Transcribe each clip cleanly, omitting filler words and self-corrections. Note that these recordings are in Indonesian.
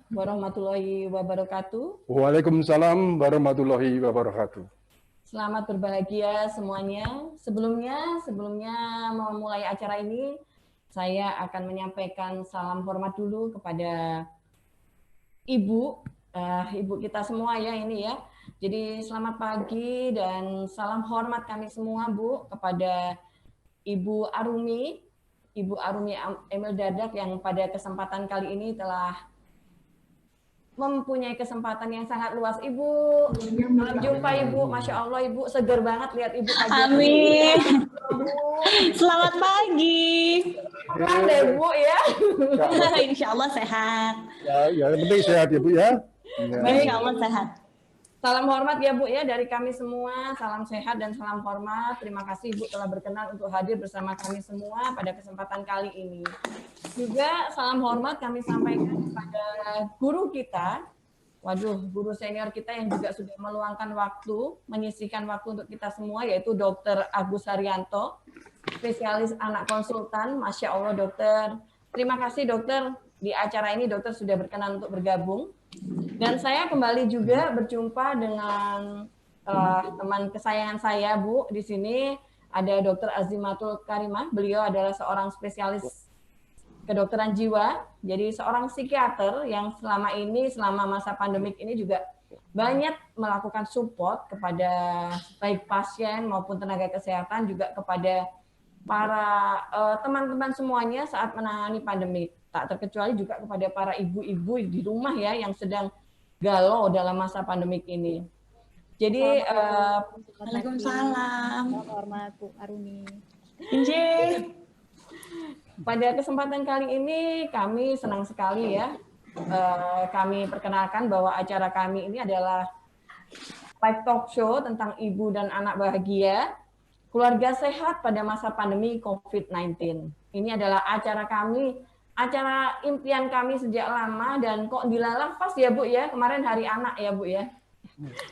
Warahmatullahi wabarakatuh. Waalaikumsalam warahmatullahi wabarakatuh. Selamat berbahagia semuanya. Sebelumnya memulai acara ini, saya akan menyampaikan salam hormat dulu kepada Ibu, Ibu kita semua ya ini ya. Jadi selamat pagi dan salam hormat kami semua Bu kepada Ibu Arumi Emil Dardak yang pada kesempatan kali ini telah mempunyai kesempatan yang sangat luas. Ibu, salam jumpa Ibu. Masya Allah Ibu, seger banget lihat Ibu pagi. Amin. Selamat pagi. Sehat deh Bu ya. Insya Allah sehat. Ya, yang penting sehat ya Bu ya. Insya Allah sehat. Salam hormat ya Bu ya dari kami semua. Salam sehat dan salam hormat. Terima kasih Ibu telah berkenan untuk hadir bersama kami semua pada kesempatan kali ini. Juga salam hormat kami sampaikan kepada guru kita. Waduh, guru senior kita yang juga sudah meluangkan waktu, menyisihkan waktu untuk kita semua, yaitu Dr. Agus Haryanto, spesialis anak konsultan. Masya Allah dokter. Terima kasih dokter, di acara ini dokter sudah berkenan untuk bergabung. Dan saya kembali juga berjumpa dengan teman kesayangan saya Bu. Di sini ada Dr. Azimatul Karimah. Beliau adalah seorang spesialis kedokteran jiwa, jadi seorang psikiater yang selama masa pandemik ini juga banyak melakukan support kepada baik pasien maupun tenaga kesehatan, juga kepada para teman-teman semuanya saat menangani pandemik. Tak terkecuali juga kepada para ibu-ibu di rumah ya yang sedang galau dalam masa pandemik ini. Jadi Waalaikumsalam. Hormat Bu Arumi. Injih. Pada kesempatan kali ini kami senang sekali ya. Kami perkenalkan bahwa acara kami ini adalah live talk show tentang ibu dan anak bahagia, keluarga sehat pada masa pandemi COVID-19. Ini adalah acara kami, acara impian kami sejak lama dan kok dilalah pas ya Bu ya, kemarin hari anak ya Bu ya.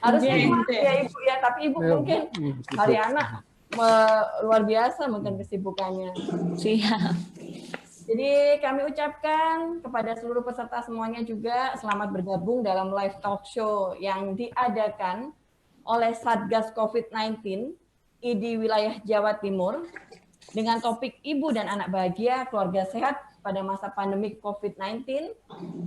Harusnya kemarin ya Ibu ya, tapi Ibu mungkin hari anak luar biasa mungkin kesibukannya. Siap. Jadi kami ucapkan kepada seluruh peserta semuanya juga selamat bergabung dalam live talk show yang diadakan oleh Satgas COVID-19 ID wilayah Jawa Timur dengan topik Ibu dan Anak Bahagia, Keluarga Sehat pada masa pandemik COVID-19.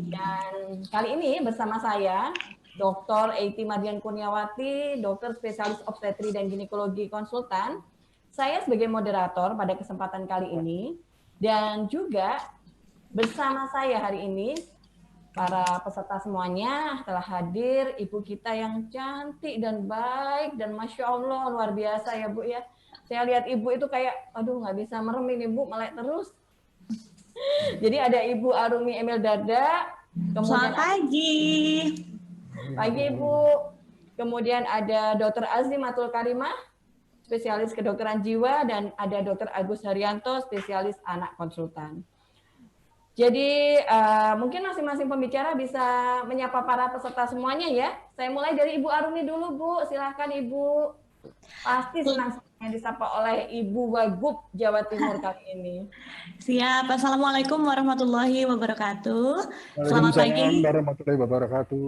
Dan kali ini bersama saya Dr. Eiti Mardian Kurniawati, dokter spesialis obstetri dan ginekologi konsultan. Saya sebagai moderator pada kesempatan kali ini, dan juga bersama saya hari ini, para peserta semuanya telah hadir, ibu kita yang cantik dan baik, dan Masya Allah luar biasa ya Bu ya. Saya lihat ibu itu kayak, aduh nggak bisa merem ini Bu, melek terus. Jadi ada Ibu Arumi Emil Dardak. Selamat pagi. Pagi Ibu. Kemudian ada Dr. Azimatul Karimah, spesialis kedokteran jiwa, dan ada Dr. Agus Haryanto, spesialis anak konsultan. Jadi mungkin masing-masing pembicara bisa menyapa para peserta semuanya ya. Saya mulai dari Ibu Arumi dulu Bu, silahkan Ibu. Pasti senang disapa oleh Ibu Wagub Jawa Timur kali ini. Siap. Assalamualaikum warahmatullahi wabarakatuh. Selamat pagi. Warahmatullahi wabarakatuh.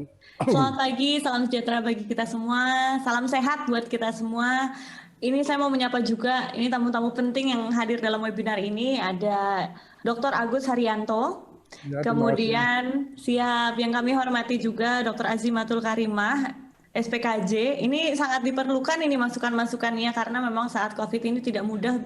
Selamat pagi, salam sejahtera bagi kita semua. Salam sehat buat kita semua. Ini saya mau menyapa juga, ini tamu-tamu penting yang hadir dalam webinar ini, ada Dr. Agus Haryanto, ya, kemudian siap yang kami hormati juga Dr. Azimatul Karimah, SPKJ. Ini sangat diperlukan ini masukan-masukannya karena memang saat COVID ini tidak mudah,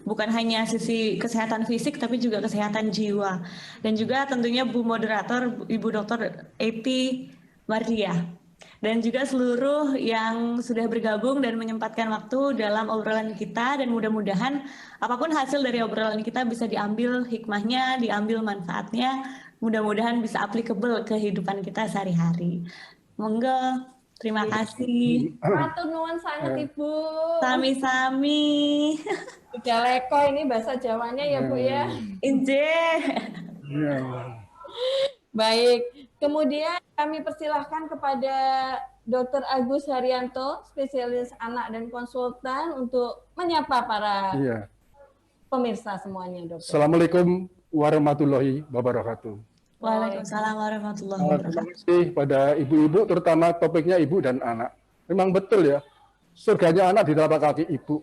bukan hanya sisi kesehatan fisik tapi juga kesehatan jiwa. Dan juga tentunya Bu Moderator, Ibu Dr. Eiti Mardian. Dan juga seluruh yang sudah bergabung dan menyempatkan waktu dalam obrolan kita, dan mudah-mudahan apapun hasil dari obrolan kita bisa diambil hikmahnya, diambil manfaatnya, mudah-mudahan bisa applicable ke kehidupan kita sehari-hari. Monggo, terima kasih. Matur nuwun sangat Ibu. Sami-sami. Udah leko ini bahasa Jawanya ya Bu ya. Injih. Baik, kemudian kami persilahkan kepada Dr. Agus Haryanto, spesialis anak dan konsultan, untuk menyapa para pemirsa semuanya, Dokter. Assalamualaikum warahmatullahi wabarakatuh. Waalaikumsalam warahmatullahi Terima wabarakatuh. kasih pada ibu-ibu, terutama topiknya ibu dan anak. Memang betul ya, surganya anak di telapak kaki ibu.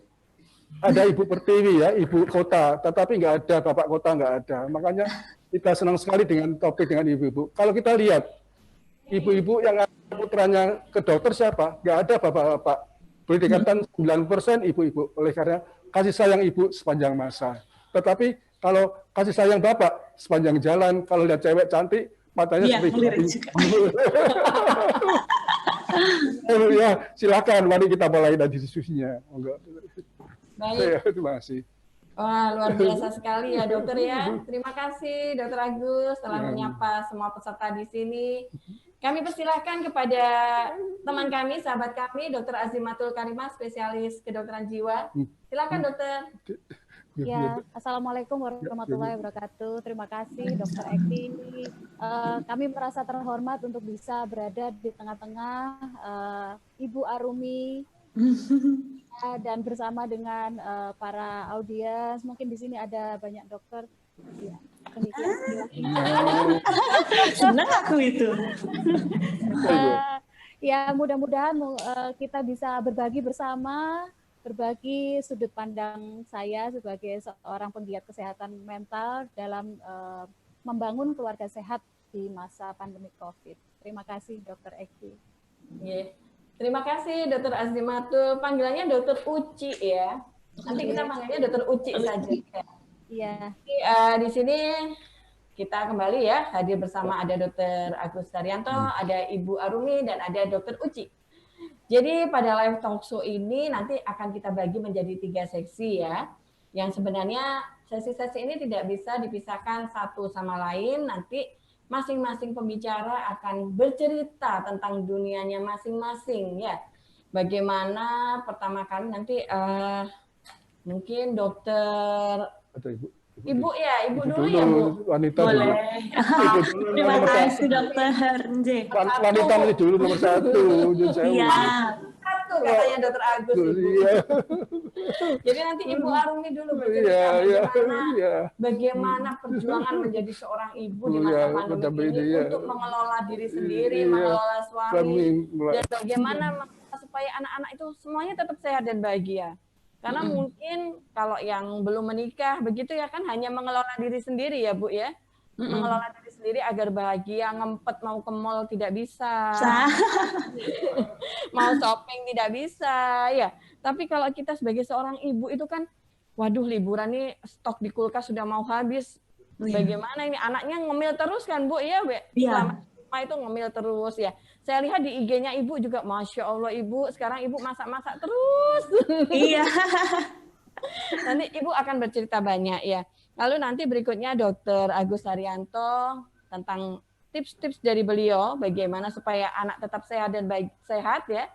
Ada ibu pertiwi ya, ibu kota, tetapi nggak ada bapak kota, nggak ada. Makanya kita senang sekali dengan topik dengan ibu-ibu. Kalau kita lihat ibu-ibu yang putranya ke dokter siapa? Nggak ada bapak-bapak. Boleh dikatakan 9% ibu-ibu. Oleh karena kasih sayang ibu sepanjang masa. Tetapi kalau kasih sayang bapak sepanjang jalan, kalau lihat cewek cantik, matanya Iya, seperti melirik babi. juga. Ya, silakan. Mari kita mulai dari diskusinya. Enggak. Baik. Ya, terima kasih. Wah, luar biasa sekali ya dokter ya. Terima kasih dokter Agus telah menyapa semua peserta di sini. Kami persilahkan kepada teman kami, sahabat kami, Dr. Azimatul Karimah, spesialis kedokteran jiwa. Silakan dokter. Ya, Assalamualaikum warahmatullahi wabarakatuh. Terima kasih Dr. Eki. Kami merasa terhormat untuk bisa berada di tengah-tengah Ibu Arumi dan bersama dengan para audiens. Mungkin di sini ada banyak dokter. Ya, senang aku itu. Ya, mudah-mudahan kita bisa berbagi bersama, berbagi sudut pandang saya sebagai seorang penggiat kesehatan mental dalam membangun keluarga sehat di masa pandemi COVID. Terima kasih, Dr. Eki. Yeah. Terima kasih, Dr. Azimatul. Panggilannya Dr. Uci ya. Nanti kita panggilnya Dr. Uci saja. Iya. Di sini kita kembali ya, hadir bersama ada Dr. Agus Daryanto, ada Ibu Arumi, dan ada Dr. Uci. Jadi pada live talk show ini nanti akan kita bagi menjadi 3 seksi ya. Yang sebenarnya sesi-sesi ini tidak bisa dipisahkan satu sama lain. Nanti masing-masing pembicara akan bercerita tentang dunianya masing-masing ya. Bagaimana pertama kali nanti mungkin dokter Ibu ya, Ibu dulu ya Bu. Wanita boleh. dulu. Terima kasih dokter. Wanita ini dulu nomor 1. Iya. Satu katanya Dokter Agus. Iya. Jadi nanti Ibu Arumi dulu bercerita bagaimana perjuangan menjadi seorang ibu di masa pandemi ini untuk mengelola diri sendiri, mengelola suami, dan bagaimana supaya anak-anak itu semuanya tetap sehat dan bahagia. Karena mungkin kalau yang belum menikah begitu ya kan hanya mengelola diri sendiri ya Bu ya. Mengelola diri sendiri agar bahagia, ngempet mau ke mall tidak bisa. Mau shopping tidak bisa ya. Tapi kalau kita sebagai seorang ibu itu kan waduh liburan nih stok di kulkas sudah mau habis. Bagaimana ini anaknya ngemil terus kan Bu ya, selama itu ngemil terus ya. Saya lihat di IG-nya Ibu juga, Masya Allah Ibu, sekarang Ibu masak-masak terus. Iya. Nanti Ibu akan bercerita banyak ya. Lalu nanti berikutnya Dr. Agus Daryanto tentang tips-tips dari beliau, bagaimana supaya anak tetap sehat dan sehat ya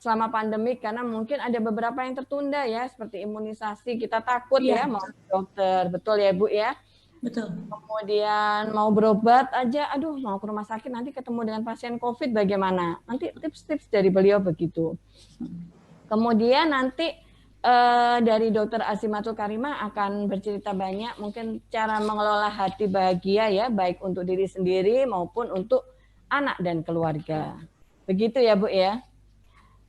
selama pandemik, karena mungkin ada beberapa yang tertunda ya, seperti imunisasi, kita takut ya mau dokter, betul ya Bu ya? Betul. Kemudian mau berobat aja, aduh mau ke rumah sakit nanti ketemu dengan pasien COVID bagaimana? Nanti tips-tips dari beliau begitu. Kemudian nanti dari Dr. Azimatul Karimah akan bercerita banyak mungkin cara mengelola hati bahagia ya, baik untuk diri sendiri maupun untuk anak dan keluarga. Begitu ya Bu ya.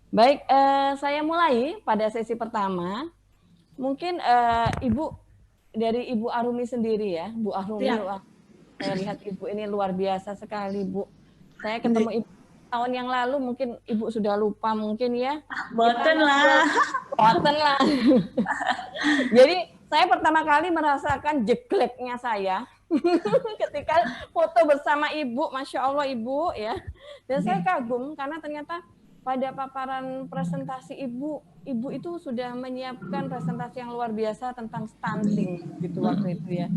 Baik, saya mulai pada sesi pertama. Mungkin Ibu dari Ibu Arumi sendiri ya, Bu Arumi. Wah, saya lihat Ibu ini luar biasa sekali Bu. Saya ketemu Ibu tahun yang lalu, mungkin Ibu sudah lupa mungkin ya. Boten lah. Jadi saya pertama kali merasakan jegleknya saya ketika foto bersama Ibu, Masya Allah Ibu ya. Dan saya kagum karena ternyata pada paparan presentasi Ibu itu sudah menyiapkan presentasi yang luar biasa tentang stunting gitu waktu itu ya.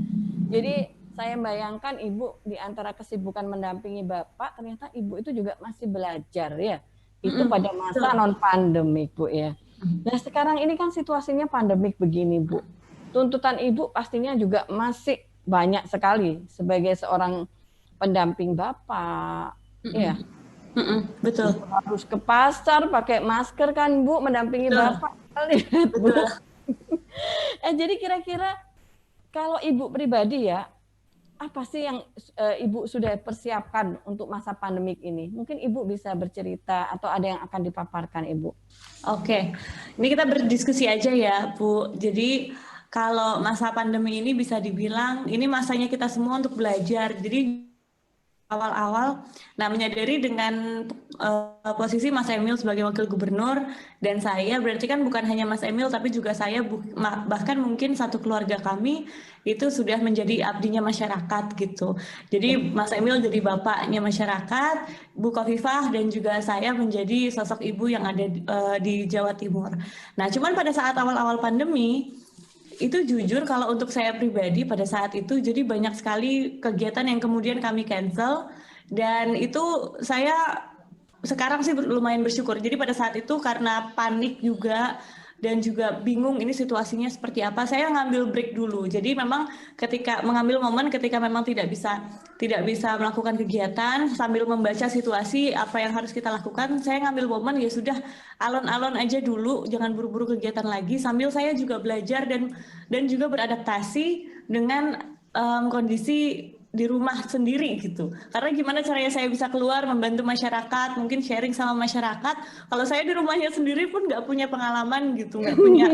Jadi saya bayangkan Ibu di antara kesibukan mendampingi Bapak, ternyata Ibu itu juga masih belajar ya. Itu pada masa non pandemik Bu ya. Nah sekarang ini kan situasinya pandemik begini Bu. Tuntutan Ibu pastinya juga masih banyak sekali sebagai seorang pendamping Bapak. Ya. Betul. Harus ke pasar pakai masker kan Bu, mendampingi Bapak. Betul. Jadi kira-kira kalau Ibu pribadi ya, apa sih yang Ibu sudah persiapkan untuk masa pandemik ini? Mungkin Ibu bisa bercerita atau ada yang akan dipaparkan Ibu. Oke, ini kita berdiskusi aja ya Bu. Jadi kalau masa pandemi ini bisa dibilang ini masanya kita semua untuk belajar. Jadi awal-awal, nah menyadari dengan posisi Mas Emil sebagai wakil gubernur dan saya, berarti kan bukan hanya Mas Emil tapi juga saya, bahkan mungkin satu keluarga kami itu sudah menjadi abdinya masyarakat gitu. Jadi Mas Emil jadi bapaknya masyarakat, Bu Khofifah dan juga saya menjadi sosok ibu yang ada di Jawa Timur. Nah cuman pada saat awal-awal pandemi, itu jujur kalau untuk saya pribadi pada saat itu jadi banyak sekali kegiatan yang kemudian kami cancel dan itu saya sekarang sih lumayan bersyukur. Jadi pada saat itu karena panik juga dan juga bingung ini situasinya seperti apa, saya ngambil break dulu. Jadi memang ketika mengambil momen ketika memang tidak bisa melakukan kegiatan sambil membaca situasi apa yang harus kita lakukan, saya ngambil momen ya sudah alon-alon aja dulu, jangan buru-buru kegiatan lagi sambil saya juga belajar dan juga beradaptasi dengan kondisi di rumah sendiri gitu. Karena gimana caranya saya bisa keluar membantu masyarakat, mungkin sharing sama masyarakat. Kalau saya di rumahnya sendiri pun nggak punya pengalaman gitu, nggak punya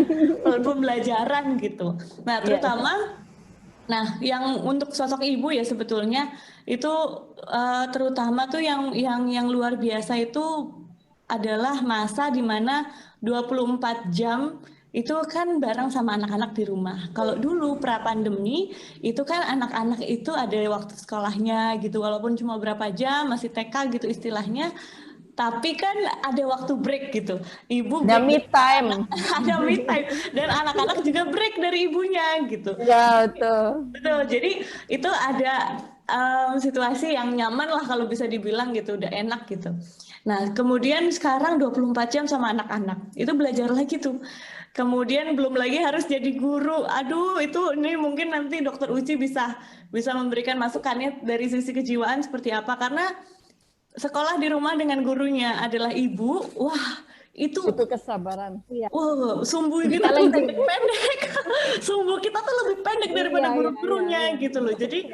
pembelajaran gitu. Nah terutama, nah yang untuk sosok ibu ya sebetulnya itu terutama tuh yang luar biasa itu adalah masa di mana 24 jam itu kan bareng sama anak-anak di rumah. Kalau dulu pra-pandemi itu kan anak-anak itu ada waktu sekolahnya gitu, walaupun cuma berapa jam, masih TK gitu istilahnya, tapi kan ada waktu break gitu. Ibu ada me time. Ada me time dan anak-anak juga break dari ibunya gitu. Ya betul. Betul. Jadi itu ada situasi yang nyaman lah kalau bisa dibilang gitu, udah enak gitu. Nah, kemudian sekarang 24 jam sama anak-anak. Itu belajar lagi tuh. Kemudian belum lagi harus jadi guru. Aduh, itu ini mungkin nanti Dokter Uci bisa memberikan masukannya dari sisi kejiwaan seperti apa, karena sekolah di rumah dengan gurunya adalah ibu. Wah, itu kesabaran. Wow, sumbu kita tuh lebih pendek. Sumbu kita tuh lebih pendek daripada guru-gurunya gitu loh. Jadi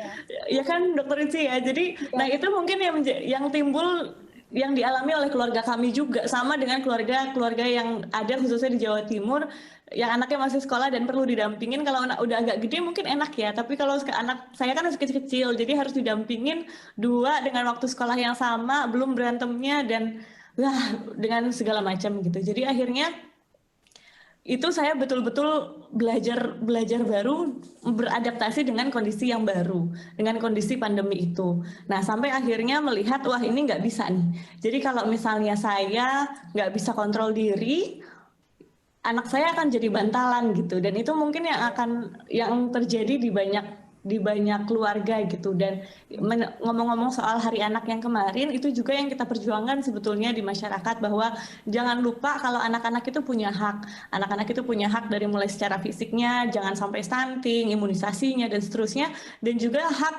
ya kan Dokter Uci ya. Jadi nah itu mungkin yang timbul yang dialami oleh keluarga kami juga, sama dengan keluarga yang ada khususnya di Jawa Timur yang anaknya masih sekolah dan perlu didampingin. Kalau anak udah agak gede mungkin enak ya, tapi kalau anak saya kan masih kecil-kecil, jadi harus didampingin dua dengan waktu sekolah yang sama, belum berantemnya dan dengan segala macam gitu. Jadi akhirnya itu saya betul-betul belajar baru, beradaptasi dengan kondisi yang baru, dengan kondisi pandemi itu. Nah, sampai akhirnya melihat, wah ini nggak bisa nih. Jadi kalau misalnya saya nggak bisa kontrol diri, anak saya akan jadi bantalan gitu. Dan itu mungkin yang terjadi di banyak keluarga gitu. Dan ngomong-ngomong soal Hari Anak yang kemarin, itu juga yang kita perjuangkan sebetulnya di masyarakat, bahwa jangan lupa kalau anak-anak itu punya hak. Anak-anak itu punya hak dari mulai secara fisiknya, jangan sampai stunting, imunisasinya dan seterusnya, dan juga hak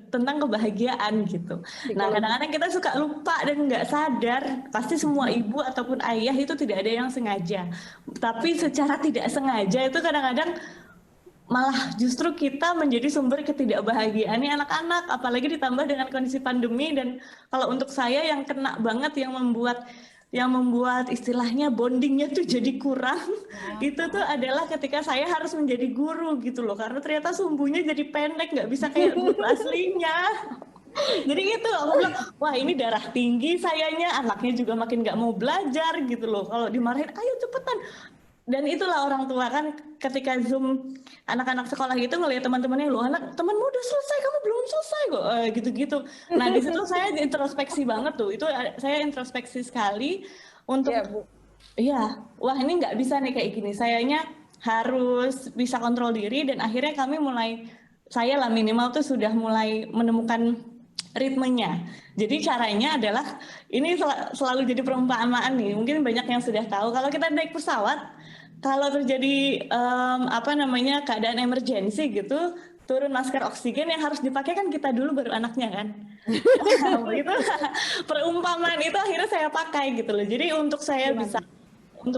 tentang kebahagiaan gitu. Nah, kadang-kadang kita suka lupa dan nggak sadar, pasti semua ibu ataupun ayah itu tidak ada yang sengaja. Tapi secara tidak sengaja itu kadang-kadang malah justru kita menjadi sumber ketidakbahagiaan anak-anak, apalagi ditambah dengan kondisi pandemi. Dan kalau untuk saya yang kena banget, yang membuat istilahnya bondingnya tuh jadi kurang, itu tuh adalah ketika saya harus menjadi guru gitu loh, karena ternyata sumbunya jadi pendek, nggak bisa kayak guru aslinya. Jadi itu aku bilang, wah ini darah tinggi sayanya, anaknya juga makin nggak mau belajar gitu loh. Kalau dimarahin, ayo cepetan. Dan itulah orang tua kan ketika Zoom anak-anak sekolah gitu ngelihat teman-temannya, loh temanmu udah selesai, kamu belum selesai kok, gitu-gitu. Nah di situ saya introspeksi banget tuh, itu saya introspeksi sekali untuk, wah ini nggak bisa nih kayak gini, sayanya harus bisa kontrol diri. Dan akhirnya kami saya lah minimal tuh sudah mulai menemukan ritmenya. Jadi caranya adalah, ini selalu jadi perumpamaan nih, mungkin banyak yang sudah tahu, kalau kita naik pesawat, kalau terjadi keadaan emergensi gitu, turun masker oksigen, yang harus dipakai kan kita dulu baru anaknya kan. Itu perumpamaan itu akhirnya saya pakai gitu loh. Jadi untuk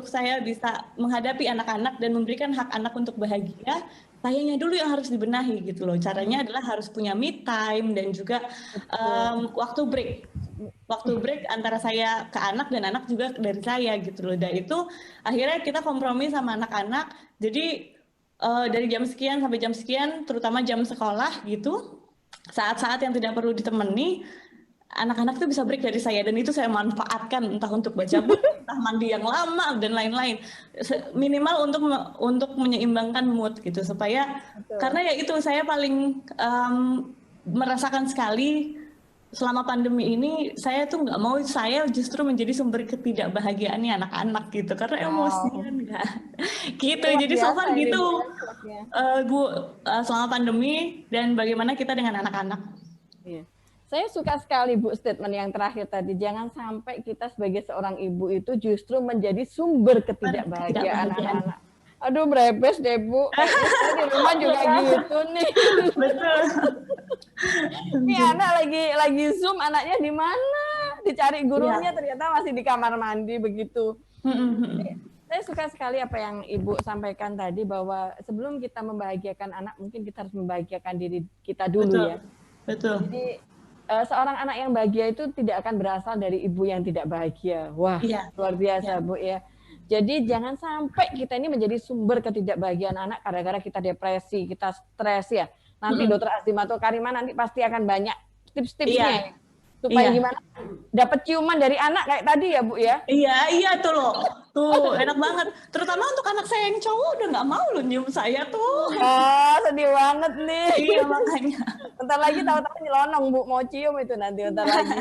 saya bisa menghadapi anak-anak dan memberikan hak anak untuk bahagia, sayanya dulu yang harus dibenahi gitu loh. Caranya adalah harus punya me time dan juga waktu break antara saya ke anak dan anak juga dari saya gitu loh. Dan itu akhirnya kita kompromi sama anak-anak. Jadi dari jam sekian sampai jam sekian, terutama jam sekolah gitu, saat-saat yang tidak perlu ditemani, anak-anak tuh bisa break dari saya, dan itu saya manfaatkan entah untuk baca buku, entah mandi yang lama dan lain-lain. Minimal untuk menyeimbangkan mood gitu, supaya karena ya itu saya paling merasakan sekali selama pandemi ini, saya tuh nggak mau saya justru menjadi sumber ketidakbahagiaannya anak-anak gitu, karena emosian nggak gitu. Jadi so far gitu Bu, selama pandemi dan bagaimana kita dengan anak-anak. Iya. Saya suka sekali Bu statement yang terakhir tadi, jangan sampai kita sebagai seorang ibu itu justru menjadi sumber ketidakbahagiaan anak-anak. Aduh, berebes deh Bu. Di rumah juga gitu nih. Betul. Ini anak lagi Zoom, anaknya di mana? Dicari gurunya ternyata masih di kamar mandi begitu. Saya suka sekali apa yang Ibu sampaikan tadi, bahwa sebelum kita membahagiakan anak, mungkin kita harus membahagiakan diri kita dulu. Betul. Ya. Betul. Jadi seorang anak yang bahagia itu tidak akan berasal dari ibu yang tidak bahagia. Wah, luar biasa Bu ya. Jadi jangan sampai kita ini menjadi sumber ketidakbahagiaan anak gara-gara kita depresi, kita stres ya. Nanti Dokter Azima atau Karima nanti pasti akan banyak tips-tipsnya supaya gimana dapat ciuman dari anak kayak tadi ya Bu ya. Iya tuh loh. Tuh enak banget. Terutama untuk anak saya yang cowok udah nggak mau loh nyium saya tuh. Sedih banget nih. Iya makanya. Bentar lagi tahu-tahu nyelonong Bu, mau cium itu nanti bentar lagi.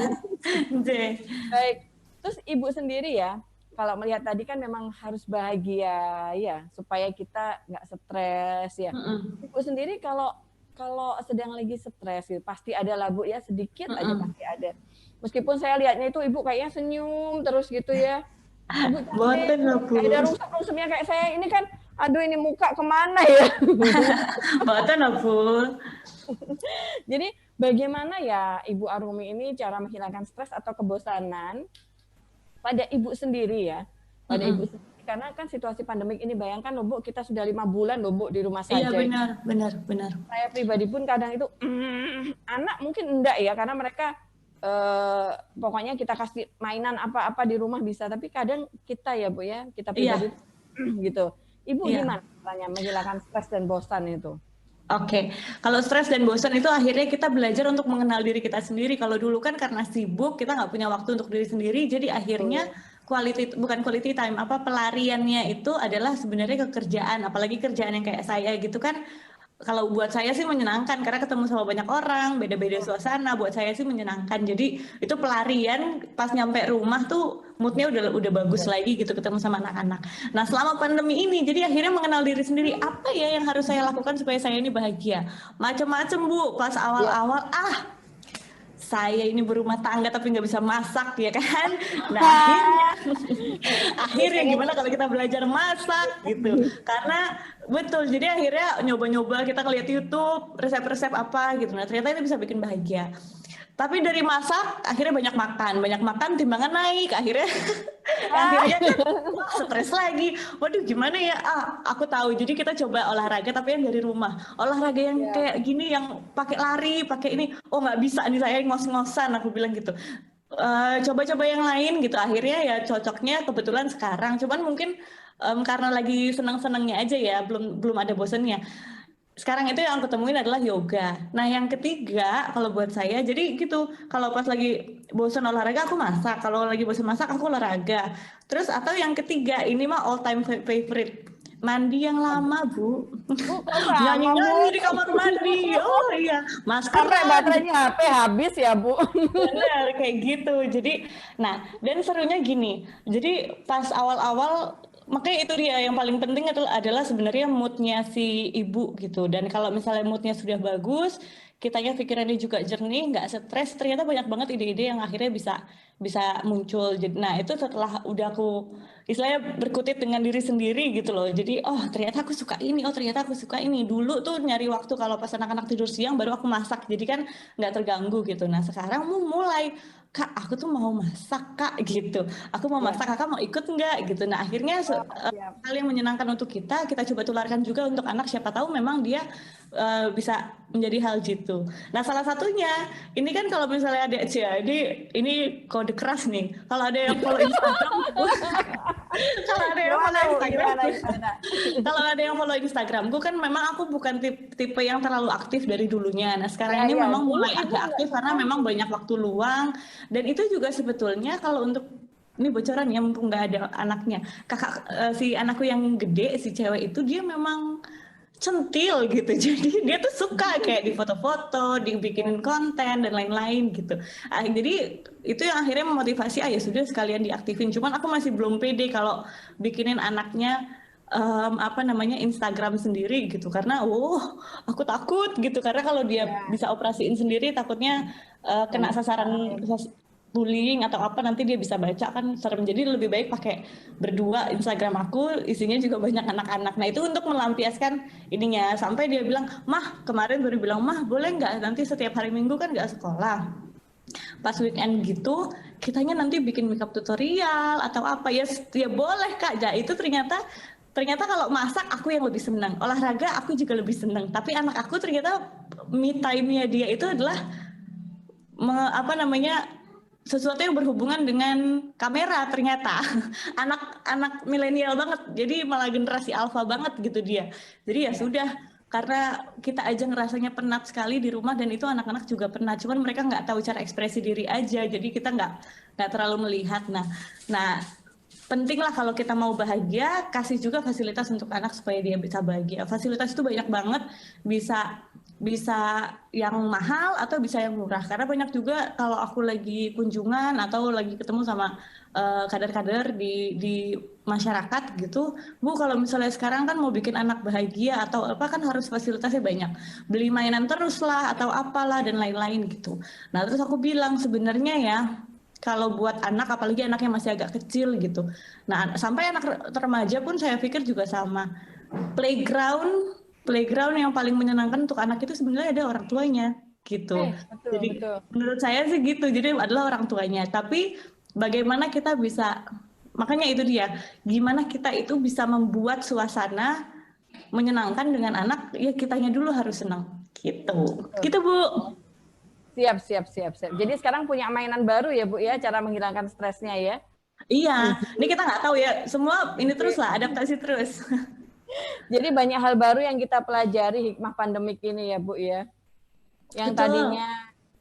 Baik. Terus Ibu sendiri ya, kalau melihat tadi kan memang harus bahagia ya, supaya kita nggak stres ya. Ibu sendiri kalau sedang lagi stres gitu, pasti ada lah Bu ya, sedikit aja pasti ada. Meskipun saya lihatnya itu Ibu kayaknya senyum terus gitu ya. Boten lah Bu. Ada rusuk-rusuknya kayak saya ini kan, aduh ini muka kemana ya? Boten lah Bu. Jadi bagaimana ya Ibu Arumi ini cara menghilangkan stres atau kebosanan pada Ibu sendiri ya? Pada Ibu sendiri. Karena kan situasi pandemik ini, bayangkan loh Bu, kita sudah 5 bulan loh Bu di rumah saja. Iya benar. Saya pribadi pun kadang itu, anak mungkin enggak ya, karena mereka pokoknya kita kasih mainan apa-apa di rumah bisa, tapi kadang kita ya Bu ya, kita pribadi gitu. Ibu gimana caranya menghilangkan stres dan bosan itu? Oke, kalau stres dan bosan itu akhirnya kita belajar untuk mengenal diri kita sendiri. Kalau dulu kan karena sibuk, kita nggak punya waktu untuk diri sendiri, jadi akhirnya bukan quality time, pelariannya itu adalah sebenarnya kekerjaan, apalagi kerjaan yang kayak saya gitu kan. Kalau buat saya sih menyenangkan karena ketemu sama banyak orang, beda-beda suasana, buat saya sih menyenangkan. Jadi itu pelarian, pas nyampe rumah tuh moodnya udah bagus lagi gitu, ketemu sama anak-anak. Nah selama pandemi ini, jadi akhirnya mengenal diri sendiri, apa ya yang harus saya lakukan supaya saya ini bahagia. Macam-macam Bu, pas awal-awal saya ini berumah tangga tapi nggak bisa masak ya kan. Nah akhirnya gimana kalau kita belajar masak gitu, karena betul, jadi akhirnya nyoba-nyoba, kita ngeliat YouTube resep-resep apa gitu. Nah ternyata ini bisa bikin bahagia. Tapi dari masak akhirnya banyak makan timbangan naik, akhirnya stres lagi. Waduh gimana ya? Aku tahu. Jadi kita coba olahraga tapi yang dari rumah. Olahraga yang kayak gini, yang pakai lari, pakai ini. Oh nggak bisa nih, saya ngos-ngosan, aku bilang gitu. Coba-coba yang lain gitu. Akhirnya ya cocoknya kebetulan sekarang. Cuman mungkin karena lagi senang-senangnya aja ya, belum ada bosannya. Sekarang itu yang aku temuin adalah yoga. Nah yang ketiga kalau buat saya, jadi gitu, kalau pas lagi bosan olahraga aku masak, kalau lagi bosan masak aku olahraga. Terus atau yang ketiga, ini mah all time favorite, mandi yang lama Bu. Nyanyi-nyanyi di kamar mandi. Oh iya, masker sampai baterainya HP habis ya Bu. Benar kayak gitu. Jadi nah, dan serunya gini, jadi pas awal-awal, makanya itu dia yang paling penting adalah sebenarnya moodnya si ibu gitu. Dan kalau misalnya moodnya sudah bagus, kitanya pikirannya juga jernih, nggak stres, ternyata banyak banget ide-ide yang akhirnya bisa muncul. Nah itu setelah udah aku istilahnya berkutit dengan diri sendiri gitu loh. Jadi ternyata aku suka ini, ternyata aku suka ini. Dulu tuh nyari waktu kalau pas anak-anak tidur siang baru aku masak, jadi kan nggak terganggu gitu. Nah sekarang mulai Kak, aku tuh mau masak, Kak, gitu. Aku mau masak, Kakak mau ikut nggak? Gitu. Nah, akhirnya hal yang menyenangkan untuk kita coba tularkan juga untuk anak. Siapa tahu memang dia bisa menjadi hal gitu. Nah, salah satunya, ini kan kalau misalnya ada ini kode keras nih. Kalau ada yang follow Instagram, kalau ada yang follow Instagram, kalau ada yang follow Instagramku kan memang aku bukan tipe yang terlalu aktif dari dulunya. Nah sekarang ini memang mulai agak aktif karena memang banyak waktu luang dan itu juga sebetulnya kalau untuk ini bocoran ya mumpung nggak ada anaknya, kakak si anakku yang gede si cewek itu dia memang centil gitu, jadi dia tuh suka kayak di foto-foto, dibikinin konten dan lain-lain gitu. Jadi itu yang akhirnya memotivasi, ya sudah sekalian diaktifin. Cuman aku masih belum pede kalau bikinin anaknya Instagram sendiri gitu, karena aku takut gitu, karena kalau dia bisa operasiin sendiri takutnya kena sasaran bullying atau apa, nanti dia bisa baca kan serem. Jadi lebih baik pakai berdua Instagram aku, isinya juga banyak anak-anak. Nah itu untuk melampiaskan ininya, sampai dia bilang, Mah, kemarin baru bilang, Mah boleh nggak nanti setiap hari Minggu kan nggak sekolah, pas weekend gitu kitanya nanti bikin makeup tutorial atau apa ya boleh Kak. Ya itu ternyata kalau masak aku yang lebih senang, olahraga aku juga lebih senang, tapi anak aku ternyata me time-nya dia itu adalah sesuatu yang berhubungan dengan kamera. Ternyata anak milenial banget, jadi malah generasi alfa banget gitu dia. Jadi ya sudah, karena kita aja ngerasanya penat sekali di rumah dan itu anak-anak juga penat, cuman mereka nggak tahu cara ekspresi diri aja, jadi kita nggak terlalu melihat. Nah penting lah kalau kita mau bahagia, kasih juga fasilitas untuk anak supaya dia bisa bahagia. Fasilitas itu banyak banget, bisa yang mahal atau bisa yang murah, karena banyak juga kalau aku lagi kunjungan atau lagi ketemu sama kader-kader di masyarakat gitu, Bu kalau misalnya sekarang kan mau bikin anak bahagia atau apa kan harus fasilitasnya banyak, beli mainan terus lah atau apalah dan lain-lain gitu. Nah terus aku bilang sebenarnya ya kalau buat anak, apalagi anak yang masih agak kecil gitu, nah sampai anak remaja pun saya pikir juga sama, playground yang paling menyenangkan untuk anak itu sebenarnya ada orang tuanya gitu. Jadi menurut saya sih gitu, jadi adalah orang tuanya. Tapi bagaimana kita bisa, makanya itu dia, gimana kita itu bisa membuat suasana menyenangkan dengan anak, ya kitanya dulu harus senang gitu. Gitu Bu. Siap. Jadi sekarang punya mainan baru ya Bu ya, cara menghilangkan stresnya ya. Iya, ini kita nggak tahu ya, semua ini terus lah, adaptasi terus. Jadi banyak hal baru yang kita pelajari hikmah pandemik ini ya Bu ya. Yang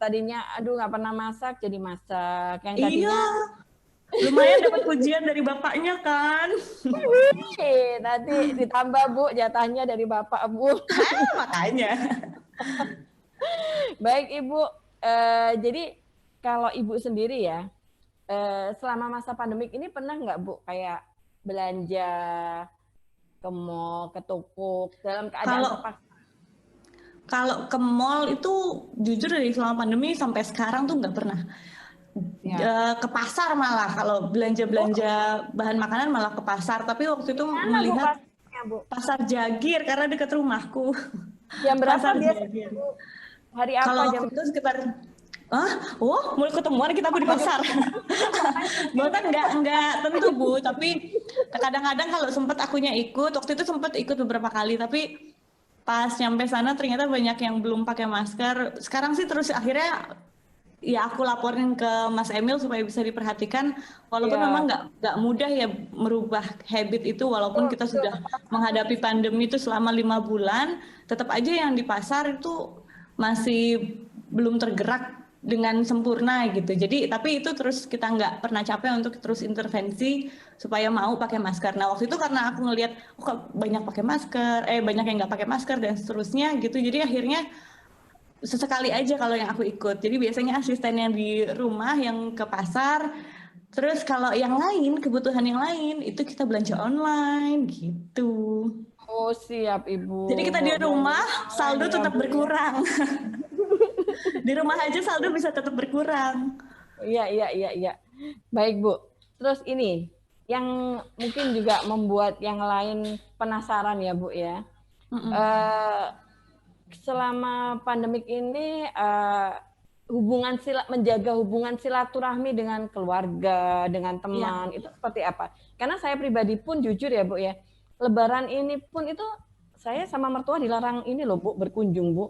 tadinya aduh nggak pernah masak jadi masak. Yang tadinya lumayan dapat pujian dari bapaknya kan. Nanti ditambah Bu jatahnya dari bapak Bu. Makanya. Baik Ibu, jadi kalau Ibu sendiri ya, selama masa pandemik ini pernah nggak Bu kayak belanja ke mall, ke toko dalam keadaan terpaksa? Kalau ke mall itu jujur dari selama pandemi sampai sekarang tuh nggak pernah. Ke pasar malah, kalau belanja-belanja bahan makanan malah ke pasar. Tapi waktu itu melihat pasar Jagir karena dekat rumahku. Jam berapa biasanya Bu? Hari apa? Kalau waktu itu sekitar mulai ketemuan kita Bu di pasar. Bahkan nggak tentu Bu, tapi kadang-kadang kalau sempat akunya ikut. Waktu itu sempat ikut beberapa kali, tapi pas nyampe sana ternyata banyak yang belum pakai masker. Sekarang sih terus akhirnya ya aku laporin ke Mas Emil supaya bisa diperhatikan. Walaupun memang nggak mudah ya merubah habit itu, walaupun kita sudah menghadapi pandemi itu selama 5 bulan, tetap aja yang di pasar itu masih belum tergerak dengan sempurna gitu. Jadi tapi itu terus kita nggak pernah capek untuk terus intervensi supaya mau pakai masker. Nah waktu itu karena aku ngelihat kok banyak pakai masker, banyak yang nggak pakai masker dan seterusnya gitu. Jadi akhirnya sesekali aja kalau yang aku ikut. Jadi biasanya asisten yang di rumah yang ke pasar. Terus kalau yang lain, kebutuhan yang lain itu kita belanja online gitu. Oh siap Ibu. Jadi kita di rumah saldo tetap berkurang. Di rumah aja saldo bisa tetap berkurang. Iya. Baik Bu. Terus ini yang mungkin juga membuat yang lain penasaran ya Bu ya. Selama pandemik ini menjaga hubungan silaturahmi dengan keluarga, dengan teman, itu seperti apa? Karena saya pribadi pun jujur ya Bu ya, Lebaran ini pun itu saya sama mertua dilarang ini loh Bu, berkunjung Bu.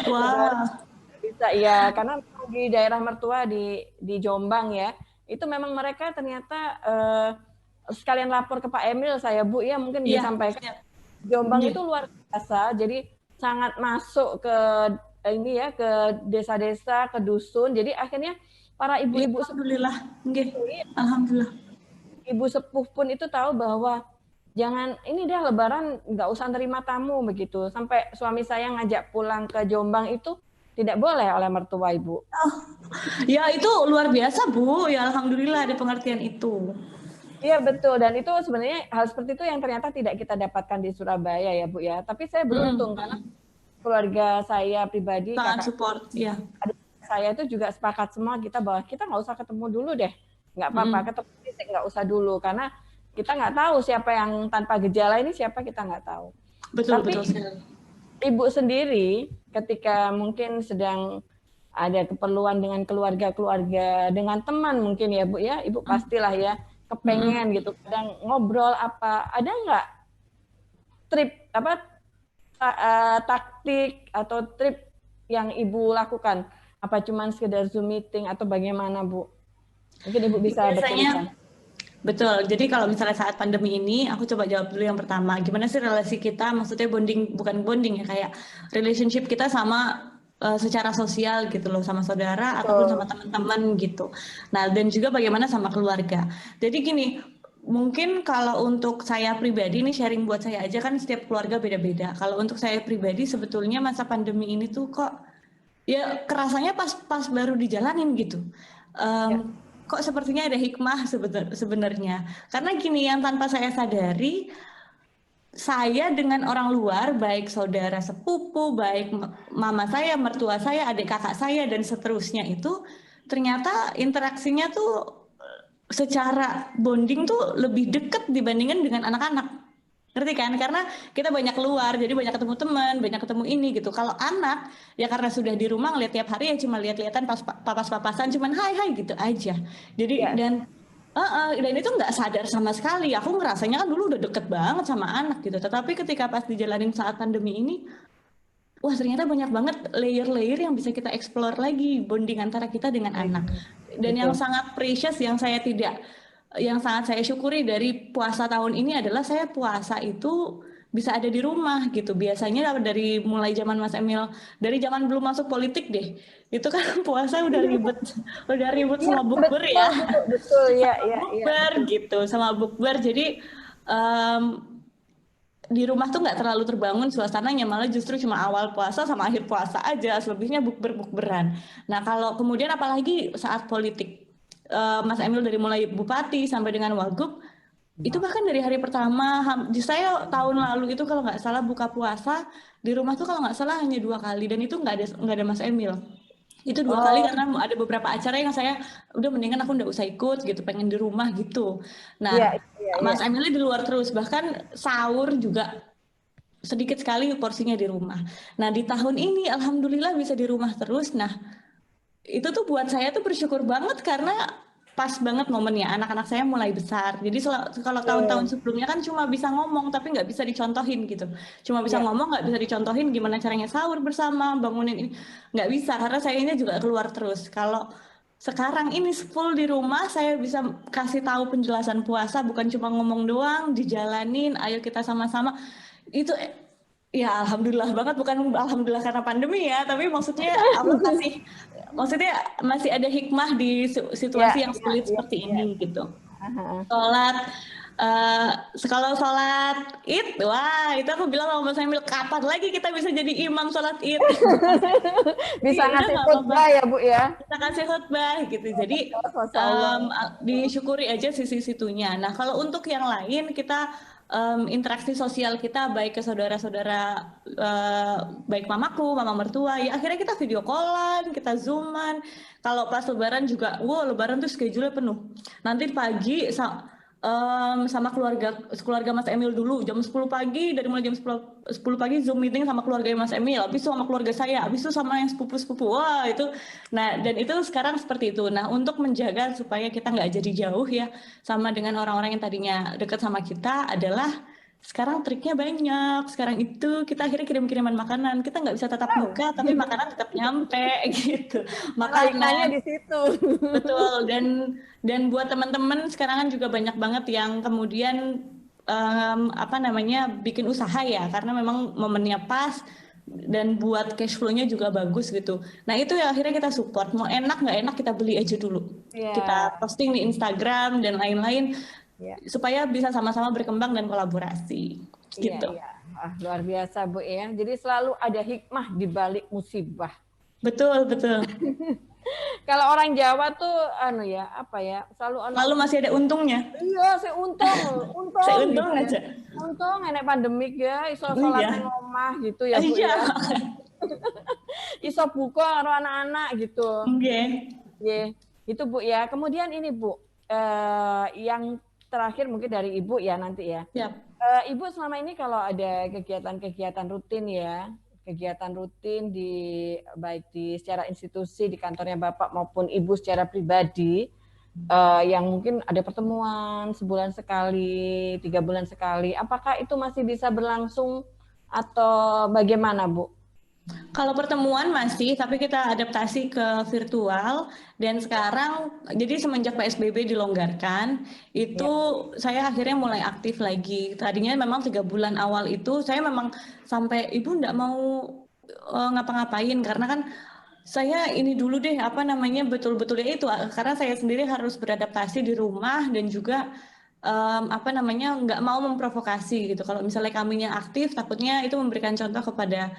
Wah. Bisa ya, karena di daerah mertua di Jombang ya, itu memang mereka ternyata sekalian lapor ke Pak Emil saya Bu ya, mungkin disampaikan. Jombang itu luar biasa, jadi sangat masuk ke ini ya, ke desa-desa, ke dusun. Jadi akhirnya para ibu-ibu alhamdulillah, alhamdulillah. Ibu sepuh pun itu tahu bahwa jangan ini deh Lebaran nggak usah terima tamu begitu. Sampai suami saya ngajak pulang ke Jombang itu tidak boleh oleh mertua Ibu. Oh, ya itu luar biasa Bu, ya alhamdulillah ada pengertian itu. Iya betul, dan itu sebenarnya hal seperti itu yang ternyata tidak kita dapatkan di Surabaya ya Bu ya. Tapi saya beruntung karena keluarga saya pribadi, sangat support, ya. Adik saya itu juga sepakat semua kita bahwa kita nggak usah ketemu dulu deh, nggak apa-apa ketemu fisik nggak usah dulu karena kita nggak tahu siapa yang tanpa gejala ini siapa kita nggak tahu. Betul, tapi betul. Ibu sendiri ketika mungkin sedang ada keperluan dengan keluarga-keluarga, dengan teman mungkin ya Bu ya, Ibu pastilah ya kepengen gitu, kadang ngobrol apa, ada nggak trip apa taktik atau trip yang Ibu lakukan? Apa cuman sekedar Zoom meeting atau bagaimana Bu? Mungkin Ibu bisa bercerita. Betul, jadi kalau misalnya saat pandemi ini, aku coba jawab dulu yang pertama. Gimana sih relasi kita, maksudnya bonding, bukan bonding ya, kayak relationship kita sama secara sosial gitu loh, sama saudara ataupun sama teman-teman gitu. Nah, dan juga bagaimana sama keluarga. Jadi gini, mungkin kalau untuk saya pribadi, ini sharing buat saya aja kan setiap keluarga beda-beda. Kalau untuk saya pribadi sebetulnya masa pandemi ini tuh kok ya kerasanya pas baru dijalanin gitu. Kok sepertinya ada hikmah sebenarnya. Karena gini, yang tanpa saya sadari, saya dengan orang luar, baik saudara sepupu, baik mama saya, mertua saya, adik kakak saya, dan seterusnya itu, ternyata interaksinya tuh secara bonding tuh lebih dekat dibandingkan dengan anak-anak. Ngerti kan? Karena kita banyak keluar, jadi banyak ketemu teman, banyak ketemu ini gitu. Kalau anak, ya karena sudah di rumah ngeliat tiap hari ya cuma lihat-lihatan papas-papasan, cuman hai gitu aja. Jadi dan itu nggak sadar sama sekali. Aku ngerasanya kan dulu udah deket banget sama anak gitu. Tetapi ketika pas dijalanin saat pandemi ini, wah ternyata banyak banget layer-layer yang bisa kita explore lagi, bonding antara kita dengan anak. Dan yang sangat precious, yang sangat saya syukuri dari puasa tahun ini adalah saya puasa itu bisa ada di rumah gitu. Biasanya dari mulai zaman Mas Emil, dari zaman belum masuk politik deh, itu kan puasa udah ribut sama bukber ya. Betul ya. Bukber gitu, sama bukber. Jadi di rumah tuh nggak terlalu terbangun suasananya, malah justru cuma awal puasa sama akhir puasa aja, selebihnya bukberan. Nah kalau kemudian apalagi saat politik, Mas Emil dari mulai bupati sampai dengan wagub, itu bahkan dari hari pertama, saya tahun lalu itu kalau nggak salah buka puasa di rumah tuh kalau nggak salah hanya 2 kali, dan itu nggak ada Mas Emil. Itu 2 kali karena ada beberapa acara yang saya udah mendingan aku nggak usah ikut gitu, pengen di rumah gitu. Nah, Mas Emil di luar terus, bahkan sahur juga sedikit sekali porsinya di rumah. Nah di tahun ini alhamdulillah bisa di rumah terus. Nah itu tuh buat saya tuh bersyukur banget karena pas banget momennya, anak-anak saya mulai besar. Jadi kalau tahun-tahun sebelumnya kan cuma bisa ngomong tapi nggak bisa dicontohin gitu. Cuma bisa ngomong, nggak bisa dicontohin gimana caranya sahur bersama, bangunin ini. Nggak bisa karena saya ini juga keluar terus. Kalau sekarang ini full di rumah, saya bisa kasih tahu penjelasan puasa, bukan cuma ngomong doang, dijalanin, ayo kita sama-sama. Itu ya alhamdulillah banget, bukan alhamdulillah karena pandemi ya, tapi maksudnya Allah masih ada hikmah di situasi yang sulit seperti ini gitu. Kalau sholat Id, wah itu aku bilang sama Mas Emil, kapan lagi kita bisa jadi imam sholat Id? Bisa ngasih khutbah ya Bu ya? Bisa kasih khutbah gitu, jadi disyukuri aja sisi-situnya. Nah kalau untuk yang lain kita interaksi sosial kita baik ke saudara-saudara, baik mamaku, mama mertua, ya akhirnya kita video callan, kita zooman. Kalau pas lebaran juga, lebaran tuh schedule-nya penuh. Nanti pagi sama keluarga Mas Emil dulu jam 10 pagi, dari mulai jam 10 pagi Zoom meeting sama keluarga Mas Emil, habis itu sama keluarga saya, habis itu sama yang sepupu-sepupu. Wah, itu. Nah, dan itu sekarang seperti itu. Nah, untuk menjaga supaya kita nggak jadi jauh ya sama dengan orang-orang yang tadinya dekat sama kita adalah sekarang triknya banyak. Sekarang itu kita akhirnya kirim-kiriman makanan. Kita nggak bisa tatap muka, tapi makanan tetap nyampe gitu. Makanya di situ. Betul, dan buat teman-teman sekarang kan juga banyak banget yang kemudian bikin usaha ya, karena memang momennya pas dan buat cash flow-nya juga bagus gitu. Nah itu ya akhirnya kita support. Mau enak nggak enak kita beli aja dulu. Kita posting di Instagram dan lain-lain supaya bisa sama-sama berkembang dan kolaborasi. Gitu. Ah, luar biasa Bu ya. Jadi selalu ada hikmah di balik musibah. Betul. Kalau orang Jawa tuh selalu masih ada untungnya. Iya, saya untung Saya untung gitu aja. Untung enek pandemik ya, iso sholat nang omah gitu ya Bu ya. Iso buka karo anak-anak gitu. Nggih. Itu Bu ya. Kemudian ini Bu, yang terakhir mungkin dari Ibu ya nanti ya. Ibu selama ini kalau ada kegiatan-kegiatan rutin ya, kegiatan rutin baik di secara institusi di kantornya Bapak maupun Ibu secara pribadi, yang mungkin ada pertemuan sebulan sekali, 3 bulan sekali, apakah itu masih bisa berlangsung atau bagaimana Bu? Kalau pertemuan masih, tapi kita adaptasi ke virtual, dan sekarang jadi semenjak PSBB dilonggarkan, itu saya akhirnya mulai aktif lagi. Tadinya memang 3 bulan awal itu saya memang sampai Ibu nggak mau ngapa-ngapain, karena kan saya ini dulu deh betul-betul ya itu, karena saya sendiri harus beradaptasi di rumah dan juga nggak mau memprovokasi gitu. Kalau misalnya kaminya aktif, takutnya itu memberikan contoh kepada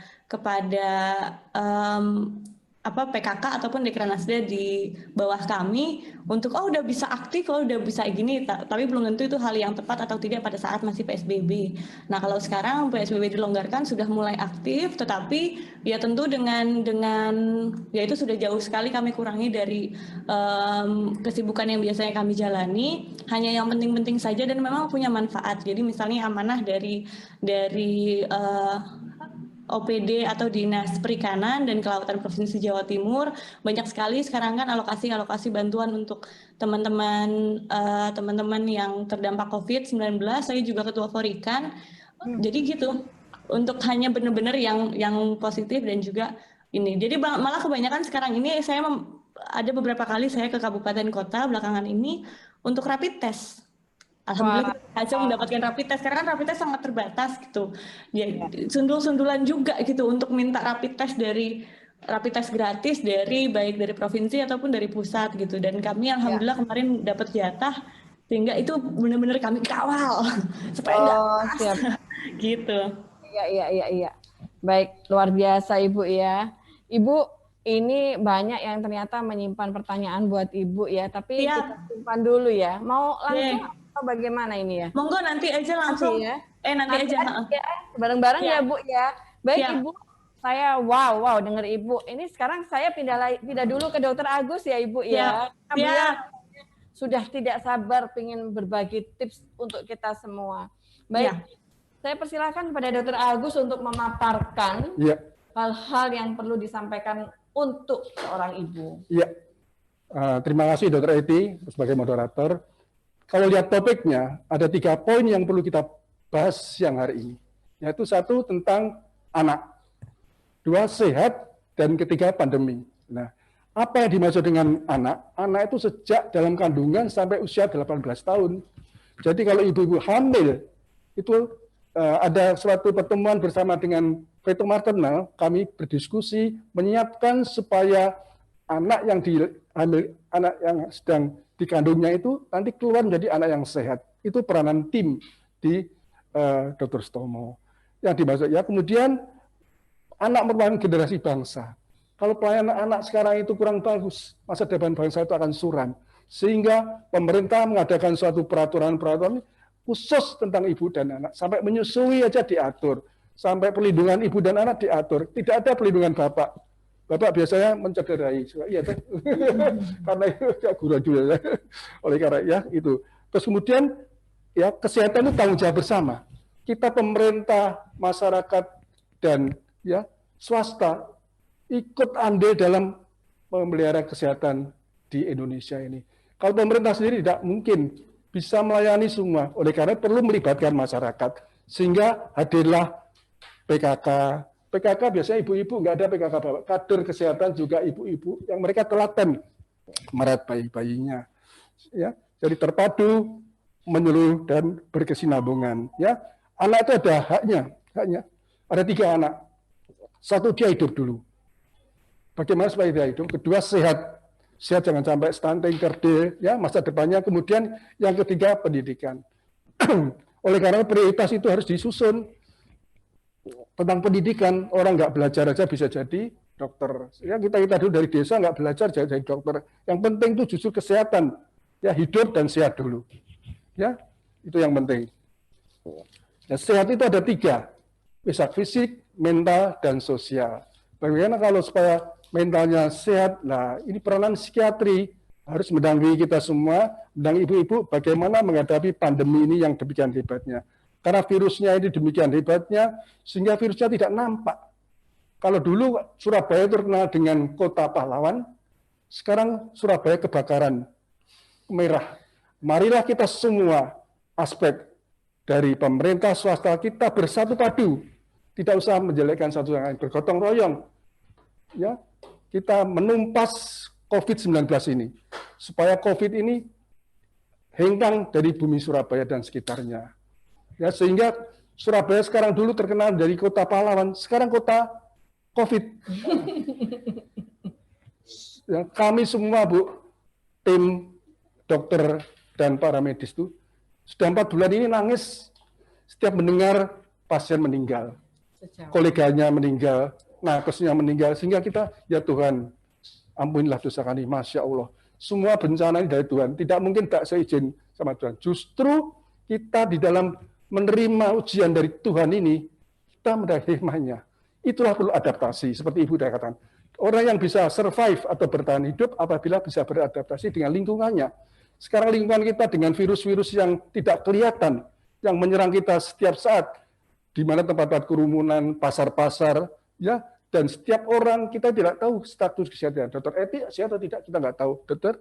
PKK ataupun Dekranasda di bawah kami untuk udah bisa aktif, udah bisa gini, tapi belum tentu itu hal yang tepat atau tidak pada saat masih PSBB. Nah kalau sekarang PSBB dilonggarkan sudah mulai aktif, tetapi ya tentu dengan ya itu sudah jauh sekali kami kurangi dari kesibukan yang biasanya kami jalani, hanya yang penting-penting saja dan memang punya manfaat. Jadi misalnya amanah dari OPD atau Dinas Perikanan dan Kelautan Provinsi Jawa Timur, banyak sekali sekarang kan alokasi bantuan untuk teman-teman yang terdampak COVID-19. Saya juga ketua Forikan. Jadi gitu, untuk hanya benar-benar yang positif dan juga ini. Jadi malah kebanyakan sekarang ini saya ada beberapa kali saya ke kabupaten kota belakangan ini untuk rapid test. Alhamdulillah aja mendapatkan rapid test, karena kan rapid test sangat terbatas gitu. Ya, sundul-sundulan juga gitu untuk minta rapid test gratis baik dari provinsi ataupun dari pusat gitu. Dan kami alhamdulillah kemarin dapat jatah, sehingga itu benar-benar kami kawal supaya siap gitu. Iya. Baik, luar biasa Ibu ya. Ibu, ini banyak yang ternyata menyimpan pertanyaan buat Ibu ya, tapi kita simpan dulu ya. Mau langsung atau bagaimana ini ya? Monggo nanti aja langsung. Nanti aja. Bareng-bareng ya Bu ya. Baik Ibu, saya wow dengar Ibu. Ini sekarang saya pindah dulu ke Dokter Agus ya Ibu ya. Beliau sudah tidak sabar ingin berbagi tips untuk kita semua. Baik, saya persilakan kepada Dokter Agus untuk memaparkan hal-hal yang perlu disampaikan untuk seorang ibu. Iya. Terima kasih Dokter Eti sebagai moderator. Kalau lihat topiknya, ada 3 poin yang perlu kita bahas siang hari ini. Yaitu 1 tentang anak, 2 sehat, dan ketiga pandemi. Nah, apa yang dimaksud dengan anak? Anak itu sejak dalam kandungan sampai usia 18 tahun. Jadi kalau ibu-ibu hamil, itu ada suatu pertemuan bersama dengan Veto Maternal, kami berdiskusi menyiapkan supaya anak yang sedang dikandungnya itu nanti keluar menjadi anak yang sehat. Itu peranan tim di Dr. Stomo. Yang dimaksud kemudian anak merupakan generasi bangsa. Kalau pelayanan anak sekarang itu kurang bagus, masa depan bangsa itu akan suram. Sehingga pemerintah mengadakan suatu peraturan-peraturan khusus tentang ibu dan anak. Sampai menyusui aja diatur. Sampai perlindungan ibu dan anak diatur. Tidak ada perlindungan bapak. Bapak biasanya mencederai, karena itu guru juga, oleh karena itu. Terus kemudian ya kesehatan itu tanggung jawab bersama. Kita pemerintah, masyarakat dan ya swasta ikut andil dalam memelihara kesehatan di Indonesia ini. Kalau pemerintah sendiri tidak mungkin bisa melayani semua, oleh karena perlu melibatkan masyarakat sehingga hadirlah PKK. PKK biasanya ibu-ibu, nggak ada PKK bapak. Kader kesehatan juga ibu-ibu yang mereka telaten merawat bayi-bayinya. Ya, jadi terpadu, menyeluruh dan berkesinambungan. Ya, anak itu ada haknya. Ada 3 anak. 1 dia hidup dulu. Bagaimana supaya dia hidup? Kedua sehat. Sehat jangan sampai stunting, kerdil, ya masa depannya. Kemudian yang ketiga pendidikan. Oleh karena prioritas itu harus disusun. Tentang pendidikan, orang nggak belajar aja bisa jadi dokter. Ya kita dulu dari desa nggak belajar jadi dokter. Yang penting itu justru kesehatan. Ya hidup dan sehat dulu. Ya itu yang penting. Ya, sehat itu ada 3. Bisa fisik, mental, dan sosial. Bagaimana kalau supaya mentalnya sehat? Nah, ini peranan psikiatri harus mendampingi kita semua, mendampingi ibu-ibu bagaimana menghadapi pandemi ini yang demikian hebatnya. Karena virusnya ini demikian hebatnya, sehingga virusnya tidak nampak. Kalau dulu Surabaya terkenal dengan kota pahlawan, sekarang Surabaya kebakaran merah. Marilah kita semua aspek dari pemerintah swasta kita bersatu padu, tidak usah menjelekkan satu yang lain, bergotong royong. Ya, kita menumpas COVID-19 ini, supaya COVID ini hengkang dari bumi Surabaya dan sekitarnya. Ya, sehingga Surabaya sekarang dulu terkenal dari kota pahlawan, sekarang kota COVID. Ya, kami semua, Bu, tim dokter dan para medis itu, sudah 4 bulan ini nangis setiap mendengar pasien meninggal. Koleganya meninggal, nakesnya meninggal, sehingga kita, ya Tuhan, ampunilah dosa kami, Masya Allah. Semua bencana ini dari Tuhan, tidak mungkin tak seizin sama Tuhan. Justru kita di dalam menerima ujian dari Tuhan ini, kita meraih hikmahnya. Itulah perlu adaptasi, seperti Ibu sudah katakan. Orang yang bisa survive atau bertahan hidup apabila bisa beradaptasi dengan lingkungannya. Sekarang lingkungan kita dengan virus-virus yang tidak kelihatan, yang menyerang kita setiap saat, di mana tempat-tempat kerumunan, pasar-pasar, ya, dan setiap orang kita tidak tahu status kesehatan. Dokter Eti sehat atau tidak kita nggak tahu. Dokter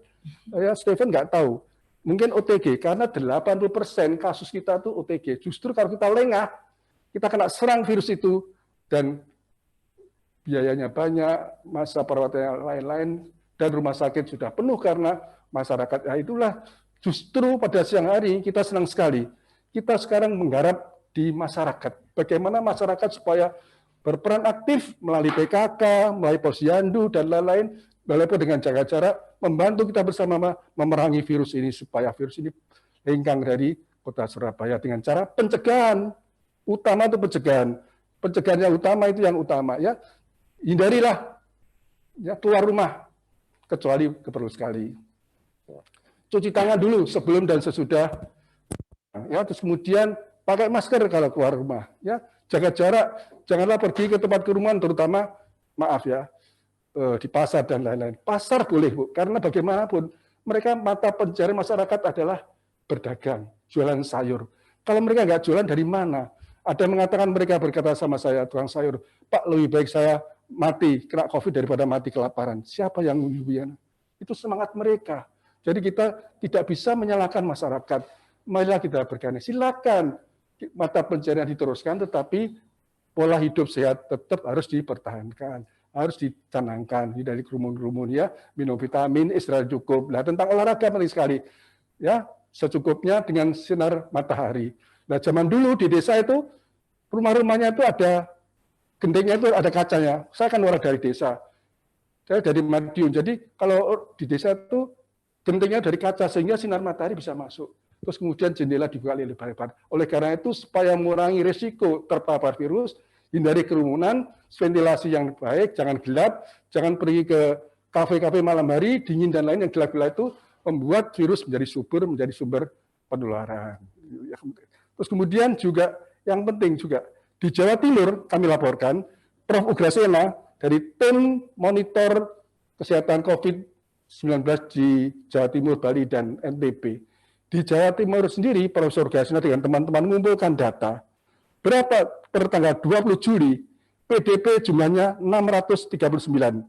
ya, Stephen nggak tahu. Mungkin OTG, karena 80% kasus kita tuh OTG. Justru kalau kita lengah, kita kena serang virus itu, dan biayanya banyak, masa perawatannya lain-lain, dan rumah sakit sudah penuh karena masyarakat. Ya itulah, justru pada siang hari kita senang sekali. Kita sekarang menggarap di masyarakat. Bagaimana masyarakat supaya berperan aktif melalui PKK, melalui posyandu, dan lain-lain, walaupun dengan jaga jarak, membantu kita bersama memerangi virus ini, supaya virus ini hengkang dari kota Surabaya dengan cara pencegahan. Utama itu pencegahan. Pencegahan yang utama itu yang utama. Ya, hindarilah ya, keluar rumah, kecuali perlu sekali. Cuci tangan dulu sebelum dan sesudah. Ya, terus kemudian pakai masker kalau keluar rumah. Ya, jaga jarak. Janganlah pergi ke tempat kerumunan, terutama, maaf ya, di pasar dan lain-lain. Pasar boleh, Bu, karena bagaimanapun mereka mata pencarian masyarakat adalah berdagang, jualan sayur. Kalau mereka nggak jualan, dari mana? Ada yang mengatakan, mereka berkata sama saya, tukang sayur, Pak, lebih baik saya mati kena COVID daripada mati kelaparan. Siapa yang mengubian? Itu semangat mereka. Jadi kita tidak bisa menyalahkan masyarakat. Marilah kita bergani. Silakan mata pencarian diteruskan, tetapi pola hidup sehat tetap harus dipertahankan, harus dicanangkan dari kerumun-kerumun, ya, minum vitamin, istirahat cukup. Nah, tentang olahraga penting sekali, ya, secukupnya dengan sinar matahari. Nah, zaman dulu di desa itu rumah-rumahnya itu ada gendengnya, itu ada kacanya. Saya kan orang dari desa, saya dari Madiun. Jadi kalau di desa itu gendengnya dari kaca sehingga sinar matahari bisa masuk. Terus kemudian jendela dibuka lebar-lebar. Oleh karena itu, supaya mengurangi risiko terpapar virus, hindari kerumunan, ventilasi yang baik, jangan gelap, jangan pergi ke kafe-kafe malam hari, dingin dan lain yang gelap-gelap itu membuat virus menjadi sumber penularan. Terus kemudian juga yang penting juga di Jawa Timur kami laporkan, Prof. Ugrasena dari tim monitor kesehatan COVID-19 di Jawa Timur, Bali, dan NTB, Di Jawa Timur sendiri, Profesor Gasna dengan teman-teman mengumpulkan data. Berapa per tanggal 20 Juli, PDP jumlahnya 639,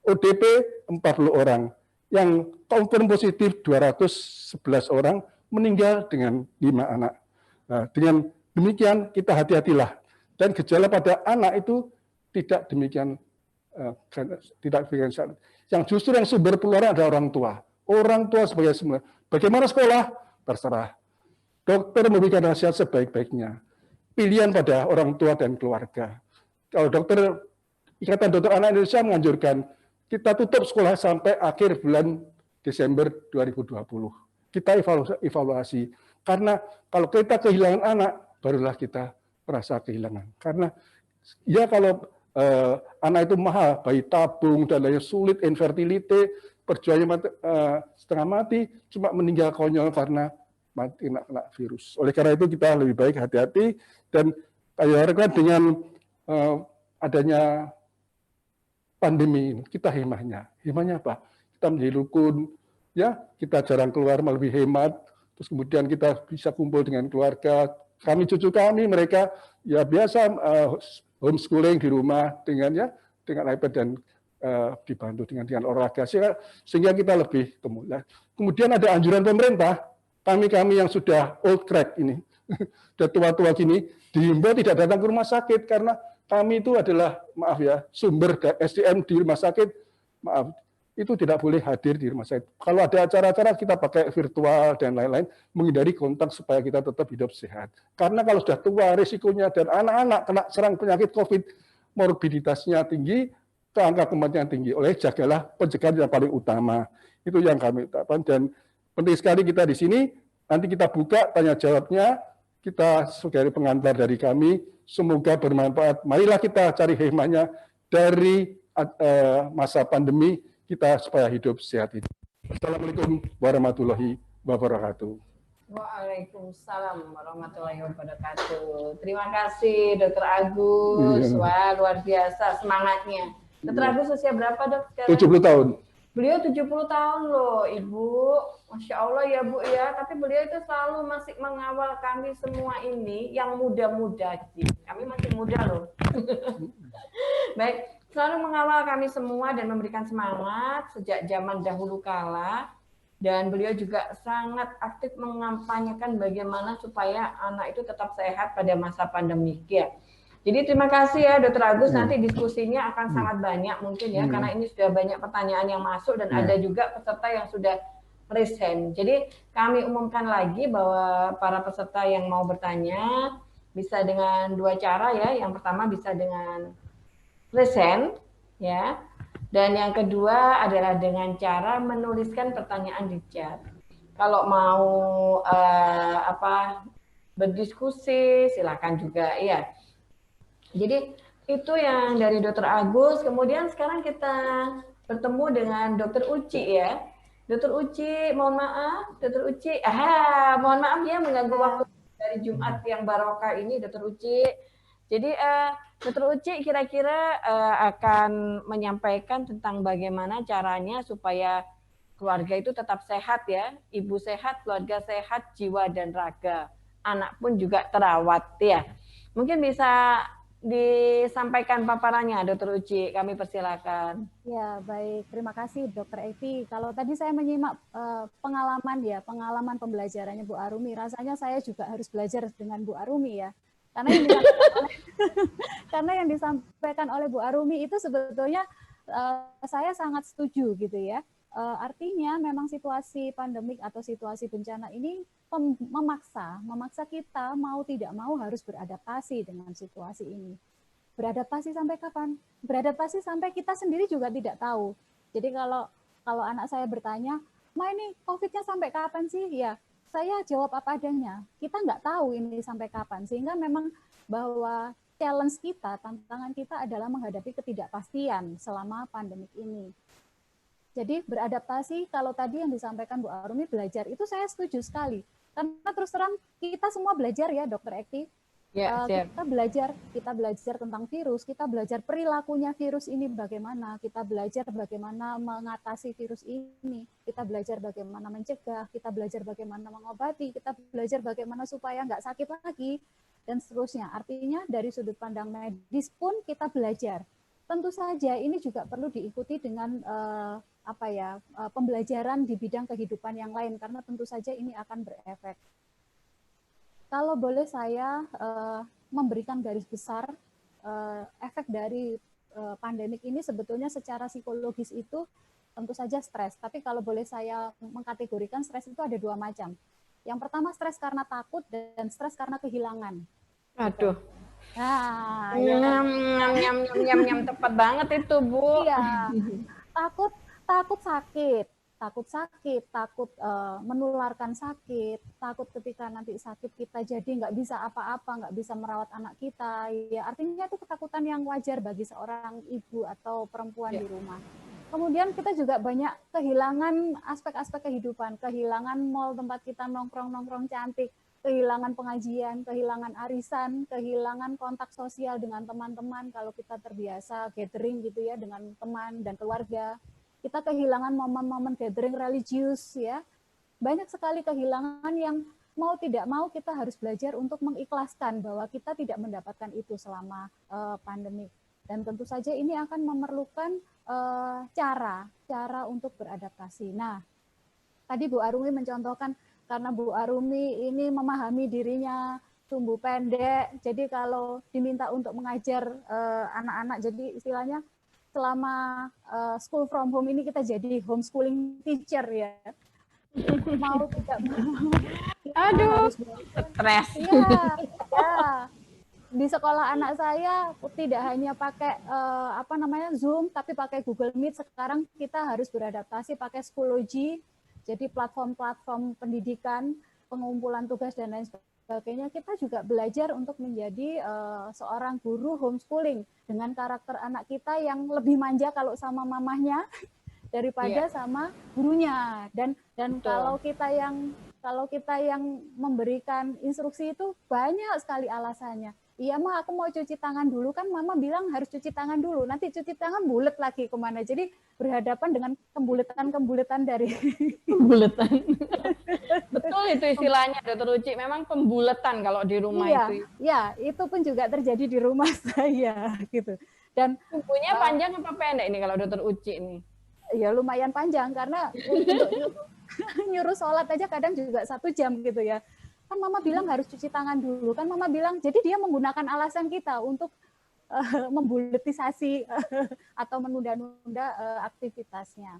ODP 40 orang, yang confirm positif 211 orang, meninggal dengan 5 anak. Nah, dengan demikian kita hati-hatilah. Dan gejala pada anak itu tidak demikian, tidak demikian. Yang justru yang sumber penularan adalah orang tua. Orang tua sebagai semua. Bagaimana sekolah? Terserah. Dokter memberikan nasihat sebaik-baiknya. Pilihan pada orang tua dan keluarga. Kalau Ikatan Dokter Anak Indonesia menganjurkan kita tutup sekolah sampai akhir bulan Desember 2020. Kita evaluasi. Karena kalau kita kehilangan anak, barulah kita merasa kehilangan. Karena ya kalau anak itu mahal, bayi tabung dan lainnya sulit, infertility, perjuangannya setengah mati, cuma meninggal konyol karena mati kena virus. Oleh karena itu kita lebih baik hati-hati dan saya harapkan dengan adanya pandemi ini kita hemahnya apa? Kita menjadi rukun, ya kita jarang keluar lebih hemat. Terus kemudian kita bisa kumpul dengan keluarga. Kami cucu kami mereka ya biasa homeschooling di rumah dengan iPad dan dibantu dengan olahraga sehingga kita lebih kemudian. Kemudian ada anjuran pemerintah. Kami yang sudah old crack ini, sudah tua-tua gini, dihimbau tidak datang ke rumah sakit karena kami itu adalah, maaf ya, sumber SDM di rumah sakit, maaf, itu tidak boleh hadir di rumah sakit. Kalau ada acara-acara kita pakai virtual dan lain-lain, menghindari kontak supaya kita tetap hidup sehat. Karena kalau sudah tua, risikonya dan anak-anak kena serang penyakit COVID, morbiditasnya tinggi, angka kematian tinggi. Oleh jagalah pencegahan yang paling utama. Itu yang kami ucapkan dan penting sekali kita di sini, nanti kita buka tanya jawabnya, kita sebagai pengantar dari kami, semoga bermanfaat. Marilah kita cari hikmahnya dari masa pandemi, kita supaya hidup sehat itu. Assalamualaikum warahmatullahi wabarakatuh. Waalaikumsalam warahmatullahi wabarakatuh. Terima kasih Dr. Agus, wah luar biasa semangatnya. Dr. Agus usia berapa dok sekarang? 70 tahun. Beliau 70 tahun loh, Ibu. Masya Allah ya Bu ya. Tapi beliau itu selalu masih mengawal kami semua ini yang muda-muda. Kami masih muda loh. Baik, selalu mengawal kami semua dan memberikan semangat sejak zaman dahulu kala. Dan beliau juga sangat aktif mengampanyekan bagaimana supaya anak itu tetap sehat pada masa pandemik ya. Jadi terima kasih ya Dr. Agus, nanti diskusinya akan sangat banyak mungkin ya, karena ini sudah banyak pertanyaan yang masuk dan ada juga peserta yang sudah raise hand. Jadi kami umumkan lagi bahwa para peserta yang mau bertanya bisa dengan dua cara ya. Yang pertama bisa dengan raise hand ya. Dan yang kedua adalah dengan cara menuliskan pertanyaan di chat. Kalau mau berdiskusi silakan juga ya. Jadi itu yang dari Dr. Agus. Kemudian sekarang kita bertemu dengan Dr. Uci ya. Dr. Uci, mohon maaf, Dr. Uci, mohon maaf ya mengganggu waktu dari Jumat yang barokah ini, Dr. Uci. Jadi Dr. Uci kira-kira akan menyampaikan tentang bagaimana caranya supaya keluarga itu tetap sehat ya. Ibu sehat, keluarga sehat, jiwa dan raga. Anak pun juga terawat ya. Mungkin bisa disampaikan paparannya, Dr. Uci. Kami persilakan. Ya, baik. Terima kasih, Dr. Evi. Kalau tadi saya menyimak pengalaman pembelajarannya Bu Arumi, rasanya saya juga harus belajar dengan Bu Arumi ya. Karena yang disampaikan oleh Bu Arumi itu sebetulnya saya sangat setuju gitu ya. Artinya memang situasi pandemik atau situasi bencana ini memaksa kita mau tidak mau harus beradaptasi dengan situasi ini. Beradaptasi sampai kapan? Beradaptasi sampai kita sendiri juga tidak tahu. Jadi kalau anak saya bertanya, "Ma ini COVID-nya sampai kapan sih?" Ya, saya jawab apa adanya. Kita nggak tahu ini sampai kapan. Sehingga memang bahwa challenge kita, tantangan kita adalah menghadapi ketidakpastian selama pandemik ini. Jadi beradaptasi, kalau tadi yang disampaikan Bu Arumi belajar, itu saya setuju sekali. Karena terus terang kita semua belajar ya Dr. Ekti. Ya, siap. Kita belajar tentang virus, kita belajar perilakunya virus ini bagaimana, kita belajar bagaimana mengatasi virus ini, kita belajar bagaimana mencegah, kita belajar bagaimana mengobati, kita belajar bagaimana supaya nggak sakit lagi, dan seterusnya. Artinya dari sudut pandang medis pun kita belajar. Tentu saja ini juga perlu diikuti dengan pembelajaran di bidang kehidupan yang lain, karena tentu saja ini akan berefek. Kalau boleh saya memberikan garis besar, efek dari pandemik ini sebetulnya secara psikologis itu tentu saja stres. Tapi kalau boleh saya mengkategorikan stres itu ada dua macam. Yang pertama stres karena takut dan stres karena kehilangan. Aduh. Nah, nyam, tepat banget itu, Bu. Iya, takut sakit, takut menularkan sakit, takut ketika nanti sakit kita jadi nggak bisa apa-apa, nggak bisa merawat anak kita. Ya artinya itu ketakutan yang wajar bagi seorang ibu atau perempuan di rumah. Kemudian kita juga banyak kehilangan aspek-aspek kehidupan, kehilangan mall tempat kita nongkrong-nongkrong cantik, kehilangan pengajian, kehilangan arisan, kehilangan kontak sosial dengan teman-teman kalau kita terbiasa gathering gitu ya dengan teman dan keluarga. Kita kehilangan momen-momen gathering religius ya. Banyak sekali kehilangan yang mau tidak mau kita harus belajar untuk mengikhlaskan bahwa kita tidak mendapatkan itu selama pandemi. Dan tentu saja ini akan memerlukan cara untuk beradaptasi. Nah, tadi Bu Arumi mencontohkan karena Bu Arumi ini memahami dirinya tumbuh pendek, jadi kalau diminta untuk mengajar anak-anak, jadi istilahnya selama school from home ini kita jadi homeschooling teacher ya. Mau tidak mau. Aduh, stres. Ya. Di sekolah anak saya tidak hanya pakai Zoom, tapi pakai Google Meet. Sekarang kita harus beradaptasi pakai Schoology, jadi platform-platform pendidikan, pengumpulan tugas dan lain sebagainya. Kita juga belajar untuk menjadi seorang guru homeschooling dengan karakter anak kita yang lebih manja kalau sama mamahnya daripada sama gurunya. Dan kalau kita yang memberikan instruksi itu banyak sekali alasannya. Iya mah aku mau cuci tangan dulu, kan mama bilang harus cuci tangan dulu, nanti cuci tangan bulet lagi kemana. Jadi berhadapan dengan pembuletan dari pembuletan. Betul itu istilahnya Dokter Uci, memang pembuletan kalau di rumah itu. Iya, itu pun juga terjadi di rumah saya gitu. Dan kukunya panjang apa pendek ini kalau Dokter Uci ini? Ya lumayan panjang karena untuk nyuruh sholat aja kadang juga 1 jam gitu ya. Kan mama bilang harus cuci tangan dulu, kan mama bilang, jadi dia menggunakan alasan kita untuk membuletisasi atau menunda-nunda aktivitasnya.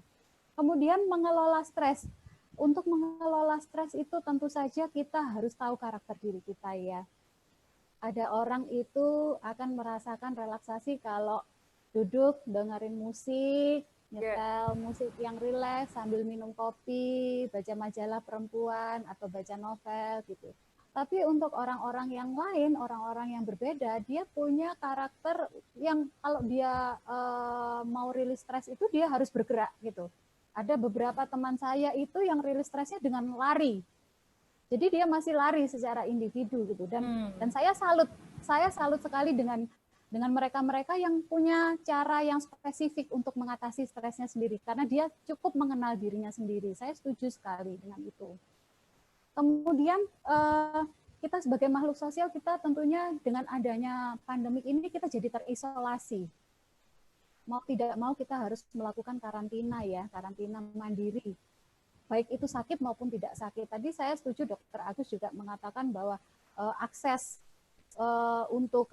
Kemudian mengelola stres. Untuk mengelola stres itu tentu saja kita harus tahu karakter diri kita ya. Ada orang itu akan merasakan relaksasi kalau duduk, dengerin musik, nyetel musik yang rileks sambil minum kopi, baca majalah perempuan atau baca novel gitu. Tapi untuk orang-orang yang lain, orang-orang yang berbeda, dia punya karakter yang kalau dia mau rilis stres itu dia harus bergerak gitu. Ada beberapa teman saya itu yang rilis stresnya dengan lari. Jadi dia masih lari secara individu gitu. Dan saya salut sekali dengan mereka-mereka yang punya cara yang spesifik untuk mengatasi stresnya sendiri, karena dia cukup mengenal dirinya sendiri. Saya setuju sekali dengan itu. Kemudian kita sebagai makhluk sosial, kita tentunya dengan adanya pandemik ini kita jadi terisolasi. Mau tidak mau kita harus melakukan karantina ya, karantina mandiri. Baik itu sakit maupun tidak sakit. Tadi saya setuju Dokter Agus juga mengatakan bahwa akses untuk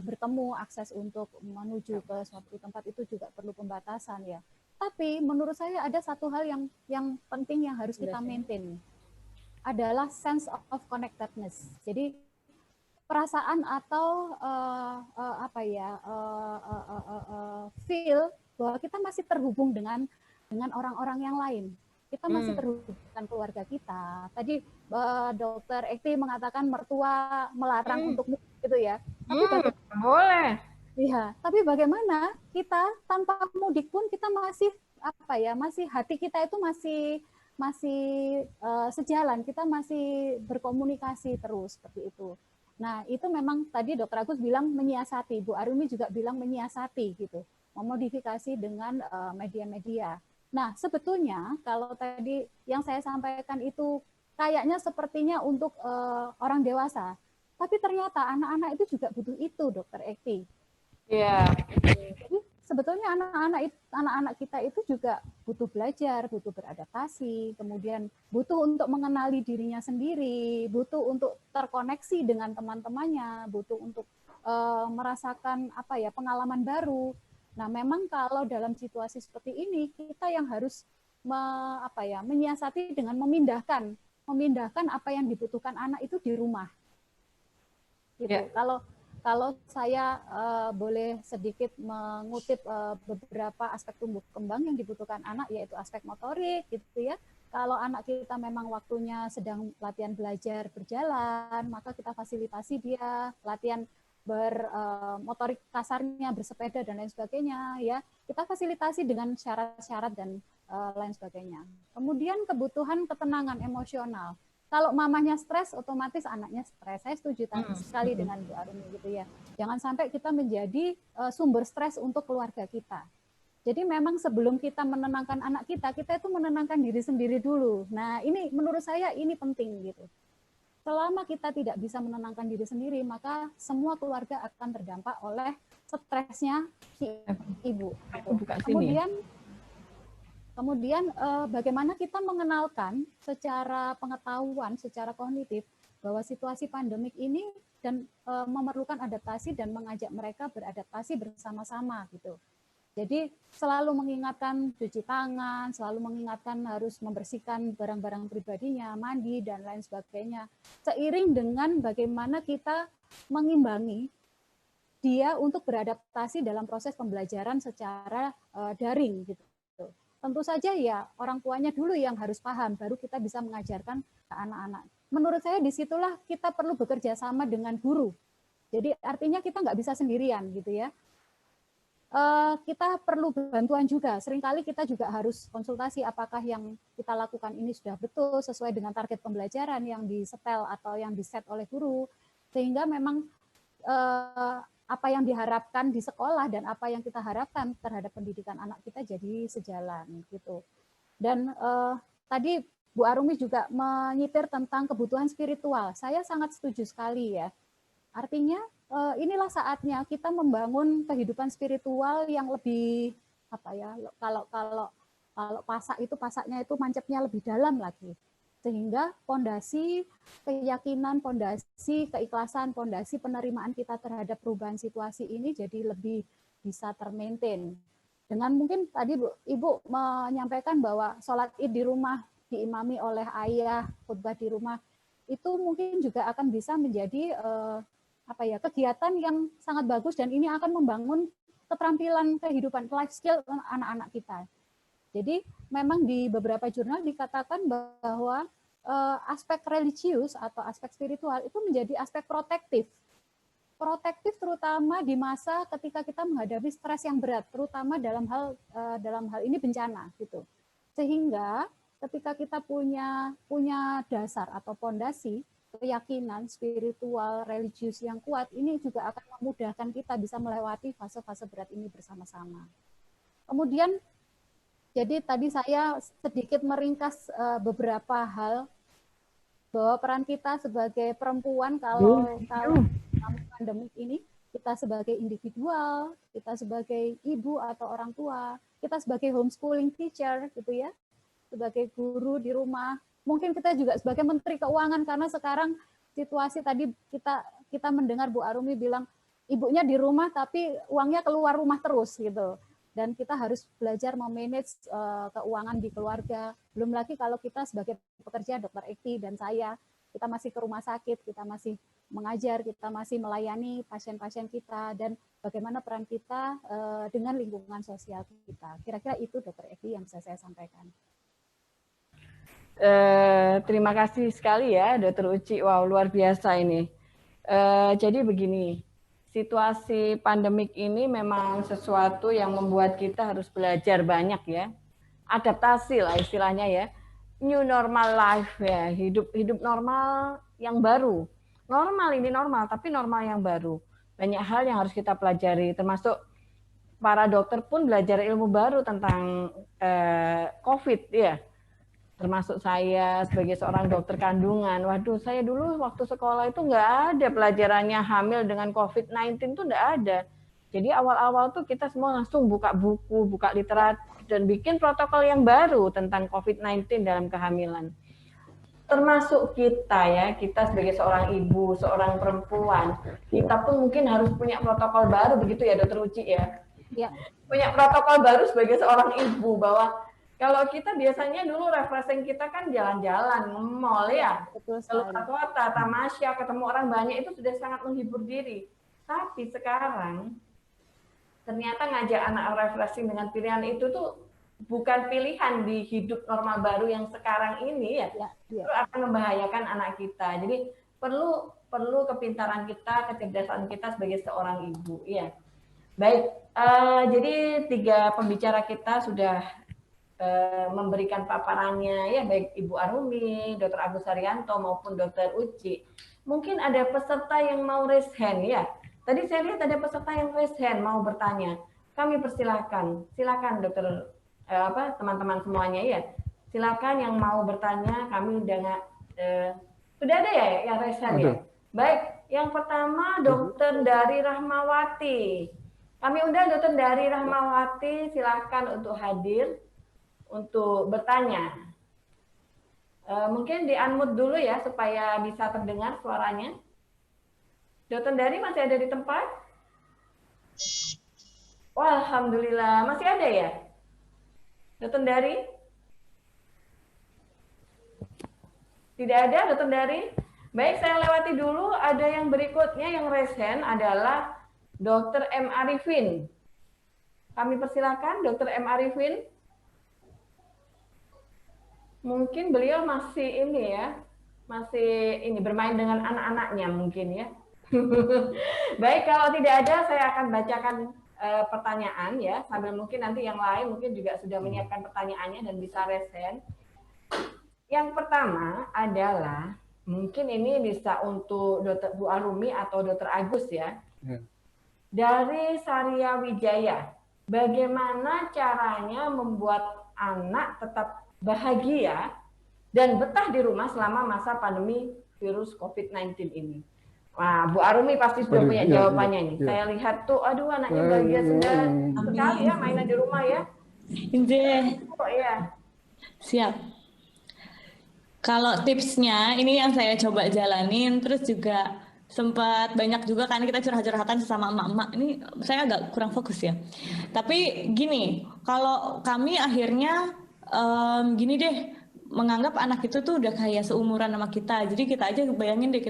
bertemu, akses untuk menuju ke suatu tempat itu juga perlu pembatasan ya. Tapi menurut saya ada satu hal yang penting yang harus kita maintain, adalah sense of connectedness. Jadi perasaan atau feel bahwa kita masih terhubung dengan orang-orang yang lain. Kita masih terhubung dengan keluarga kita. Tadi Dokter Ekti mengatakan mertua melarang untuk mudik gitu ya. Tapi boleh. Iya, tapi bagaimana kita tanpa mudik pun kita masih masih hati kita itu masih sejalan, kita masih berkomunikasi terus seperti itu. Nah, itu memang tadi Dokter Agus bilang menyiasati, Bu Arumi juga bilang menyiasati gitu, memodifikasi dengan media-media. Nah, sebetulnya kalau tadi yang saya sampaikan itu kayaknya sepertinya untuk orang dewasa, tapi ternyata anak-anak itu juga butuh itu, Dokter Ekti. Iya. Jadi sebetulnya anak-anak kita itu juga butuh belajar, butuh beradaptasi, kemudian butuh untuk mengenali dirinya sendiri, butuh untuk terkoneksi dengan teman-temannya, butuh untuk merasakan apa ya, pengalaman baru. Nah, memang kalau dalam situasi seperti ini kita yang harus menyiasati dengan memindahkan apa yang dibutuhkan anak itu di rumah. Gitu. Ya. Kalau saya boleh sedikit mengutip beberapa aspek tumbuh kembang yang dibutuhkan anak, yaitu aspek motorik, gitu ya. Kalau anak kita memang waktunya sedang latihan belajar berjalan, maka kita fasilitasi dia latihan motorik kasarnya, bersepeda dan lain sebagainya, ya. Kita fasilitasi dengan syarat-syarat dan lain sebagainya. Kemudian kebutuhan ketenangan emosional. Kalau mamanya stres, otomatis anaknya stres. Saya setuju sekali dengan Bu Arumi gitu ya. Jangan sampai kita menjadi sumber stres untuk keluarga kita. Jadi memang sebelum kita menenangkan anak kita itu menenangkan diri sendiri dulu. Nah, ini menurut saya ini penting gitu. Selama kita tidak bisa menenangkan diri sendiri, maka semua keluarga akan terdampak oleh stresnya si ibu. Kemudian bagaimana kita mengenalkan secara pengetahuan, secara kognitif bahwa situasi pandemik ini dan memerlukan adaptasi dan mengajak mereka beradaptasi bersama-sama gitu. Jadi selalu mengingatkan cuci tangan, selalu mengingatkan harus membersihkan barang-barang pribadinya, mandi dan lain sebagainya. Seiring dengan bagaimana kita mengimbangi dia untuk beradaptasi dalam proses pembelajaran secara daring gitu. Tentu saja ya orang tuanya dulu yang harus paham, baru kita bisa mengajarkan ke anak-anak. Menurut saya disitulah kita perlu bekerja sama dengan guru. Jadi artinya kita nggak bisa sendirian gitu ya. Kita perlu bantuan juga. Seringkali kita juga harus konsultasi apakah yang kita lakukan ini sudah betul sesuai dengan target pembelajaran yang disetel atau yang diset oleh guru. Sehingga memang apa yang diharapkan di sekolah dan apa yang kita harapkan terhadap pendidikan anak kita jadi sejalan gitu. Dan tadi Bu Arumi juga menyitir tentang kebutuhan spiritual. Saya sangat setuju sekali ya. Artinya inilah saatnya kita membangun kehidupan spiritual yang lebih kalau pasak itu pasaknya itu mancepnya lebih dalam lagi. Sehingga fondasi keyakinan, fondasi keikhlasan, fondasi penerimaan kita terhadap perubahan situasi ini jadi lebih bisa termaintain. Dengan mungkin tadi Ibu menyampaikan bahwa sholat Id di rumah diimami oleh ayah, khutbah di rumah, itu mungkin juga akan bisa menjadi kegiatan yang sangat bagus dan ini akan membangun keterampilan kehidupan, life skill anak-anak kita. Jadi memang di beberapa jurnal dikatakan bahwa aspek religius atau aspek spiritual itu menjadi aspek protektif. Protektif terutama di masa ketika kita menghadapi stres yang berat, terutama dalam hal ini bencana gitu. Sehingga ketika kita punya dasar atau fondasi keyakinan spiritual religius yang kuat, ini juga akan memudahkan kita bisa melewati fase-fase berat ini bersama-sama. Kemudian jadi tadi saya sedikit meringkas beberapa hal bahwa peran kita sebagai perempuan kalau pandemik ini, kita sebagai individual, kita sebagai ibu atau orang tua, kita sebagai homeschooling teacher gitu ya, sebagai guru di rumah, mungkin kita juga sebagai menteri keuangan karena sekarang situasi tadi kita mendengar Bu Arumi bilang ibunya di rumah tapi uangnya keluar rumah terus gitu. Dan kita harus belajar memanage keuangan di keluarga. Belum lagi kalau kita sebagai pekerja, Dokter Ekti dan saya, kita masih ke rumah sakit, kita masih mengajar, kita masih melayani pasien-pasien kita, dan bagaimana peran kita dengan lingkungan sosial kita. Kira-kira itu Dokter Ekti yang bisa saya sampaikan. Terima kasih sekali ya Dokter Uci. Wow, luar biasa ini. Jadi begini, situasi pandemik ini memang sesuatu yang membuat kita harus belajar banyak ya. Adaptasi lah istilahnya ya. New normal life ya, hidup normal yang baru. Normal, ini normal, tapi normal yang baru. Banyak hal yang harus kita pelajari, termasuk para dokter pun belajar ilmu baru tentang COVID, ya. Termasuk saya sebagai seorang dokter kandungan. Waduh, saya dulu waktu sekolah itu nggak ada pelajarannya hamil dengan COVID-19 itu nggak ada. Jadi awal-awal tuh kita semua langsung buka buku, buka literatur, dan bikin protokol yang baru tentang COVID-19 dalam kehamilan. Termasuk kita ya, kita sebagai seorang ibu, seorang perempuan, kita pun mungkin harus punya protokol baru, begitu ya Dokter Uci ya? Ya. Punya protokol baru sebagai seorang ibu, bahwa kalau kita biasanya dulu refreshing kita kan jalan-jalan, nge-mall ya, keluar kota, tamasya, ketemu orang banyak, itu sudah sangat menghibur diri. Tapi sekarang, ternyata ngajak anak refreshing dengan pilihan itu tuh bukan pilihan di hidup normal baru yang sekarang ini ya, itu akan membahayakan anak kita. Jadi perlu kepintaran kita, kecerdasan kita sebagai seorang ibu. Ya, baik. Jadi 3 pembicara kita sudah memberikan paparannya ya, baik Ibu Arumi, Dr. Agus Haryanto maupun Dr. Uci. Mungkin ada peserta yang mau raise hand ya. Tadi saya lihat ada peserta yang raise hand mau bertanya. Kami persilahkan. Silakan Dr. Teman-teman semuanya ya, silakan yang mau bertanya. Kami udah sudah ada ya yang raise hand ya. Baik, yang pertama Dokter Dari Rahmawati. Kami undang Dokter Dari Rahmawati, silakan untuk hadir untuk bertanya. Mungkin di-unmute dulu ya supaya bisa terdengar suaranya. Dokter Dari masih ada di tempat? Wah, alhamdulillah masih ada ya. Dokter Dari? Tidak ada, Dokter Dari? Baik, saya lewati dulu. Ada yang berikutnya yang raise hand adalah Dr. M. Arifin. Kami persilakan Dr. M. Arifin. Mungkin beliau masih ini ya, masih ini bermain dengan anak-anaknya mungkin ya. Baik, kalau tidak ada saya akan bacakan pertanyaan ya, sambil mungkin nanti yang lain mungkin juga sudah menyiapkan pertanyaannya dan bisa raise hand. Yang pertama adalah, mungkin ini bisa untuk Dr. Bu Arumi atau Dr. Agus ya. Dari Saria Wijaya, bagaimana caranya membuat anak tetap bahagia dan betah di rumah selama masa pandemi virus COVID-19 ini? Wah, Bu Arumi pasti sudah punya jawabannya nih. Saya lihat tuh, aduh anaknya bahagia sekali ya mainan di rumah ya. Oh iya. Siap. Kalau tipsnya, ini yang saya coba jalanin, terus juga sempat banyak juga kan kita curhat-curhatan sesama emak-emak. Ini saya agak kurang fokus ya. Tapi gini, kalau kami akhirnya gini deh, menganggap anak itu tuh udah kayak seumuran sama kita. Jadi kita aja bayangin deh,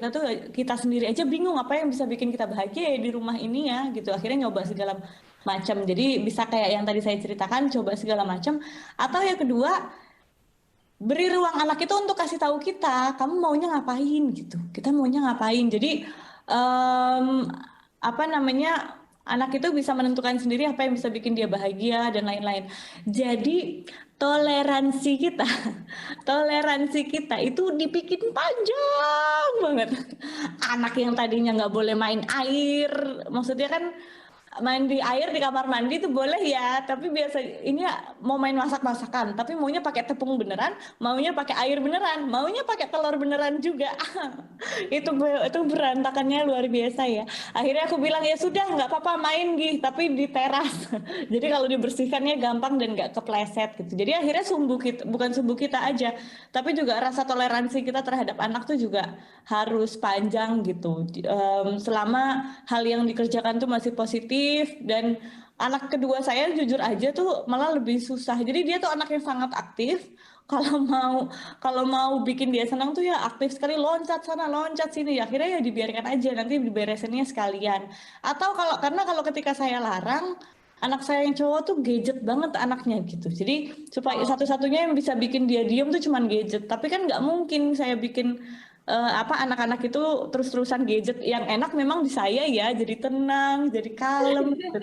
kita sendiri aja bingung apa yang bisa bikin kita bahagia di rumah ini ya gitu. Akhirnya nyoba segala macam. Jadi bisa kayak yang tadi saya ceritakan, coba segala macam. Atau yang kedua, beri ruang anak itu untuk kasih tahu kita, kamu maunya ngapain gitu. Kita maunya ngapain. Jadi anak itu bisa menentukan sendiri apa yang bisa bikin dia bahagia dan lain-lain. Jadi toleransi kita itu dibikin panjang banget. Anak yang tadinya nggak boleh main air, maksudnya kan main di air di kamar mandi itu boleh ya, tapi biasa ini mau main masak-masakan, tapi maunya pakai tepung beneran, maunya pakai air beneran, maunya pakai telur beneran juga. itu berantakannya luar biasa ya. Akhirnya aku bilang ya sudah nggak apa-apa main gitu, tapi di teras. Jadi kalau dibersihkannya gampang dan nggak kepleset gitu. Jadi akhirnya bukan sumbu kita aja, tapi juga rasa toleransi kita terhadap anak tuh juga harus panjang gitu. Selama hal yang dikerjakan tuh masih positif. Dan anak kedua saya jujur aja tuh malah lebih susah. Jadi dia tuh anak yang sangat aktif. Kalau mau bikin dia senang tuh ya aktif sekali, loncat sana loncat sini. Akhirnya ya dibiarkan aja, nanti diberesinnya sekalian. Atau karena ketika saya larang, anak saya yang cowok tuh gadget banget anaknya gitu. Jadi supaya satu-satunya yang bisa bikin dia diem tuh cuman gadget. Tapi kan nggak mungkin saya bikin anak-anak itu terus-terusan gadget. Yang enak memang di saya ya, jadi tenang, jadi kalem gitu.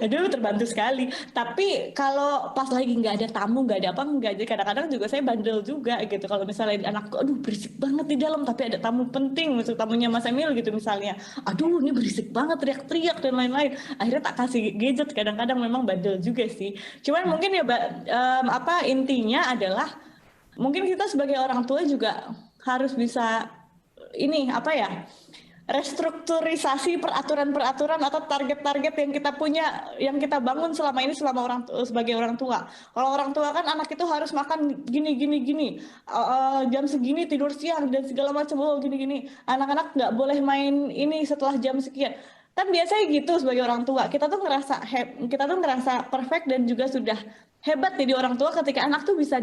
Aduh, terbantu sekali. Tapi kalau pas lagi nggak ada tamu, nggak ada apa, nggak. Jadi kadang-kadang juga saya bandel juga gitu. Kalau misalnya anakku, aduh berisik banget di dalam, tapi ada tamu penting, misal tamunya Mas Emil gitu misalnya. Aduh, ini berisik banget, teriak-teriak dan lain-lain. Akhirnya tak kasih gadget. Kadang-kadang memang bandel juga sih. Cuman mungkin ya, intinya adalah mungkin kita sebagai orang tua juga harus bisa ini apa ya? Restrukturisasi peraturan-peraturan atau target-target yang kita punya, yang kita bangun selama ini sebagai orang tua. Kalau orang tua kan anak itu harus makan gini, jam segini tidur siang dan segala macam, gini. Anak-anak nggak boleh main ini setelah jam sekian. Kan biasanya gitu sebagai orang tua. Kita tuh ngerasa perfect dan juga sudah hebat jadi orang tua ketika anak tuh bisa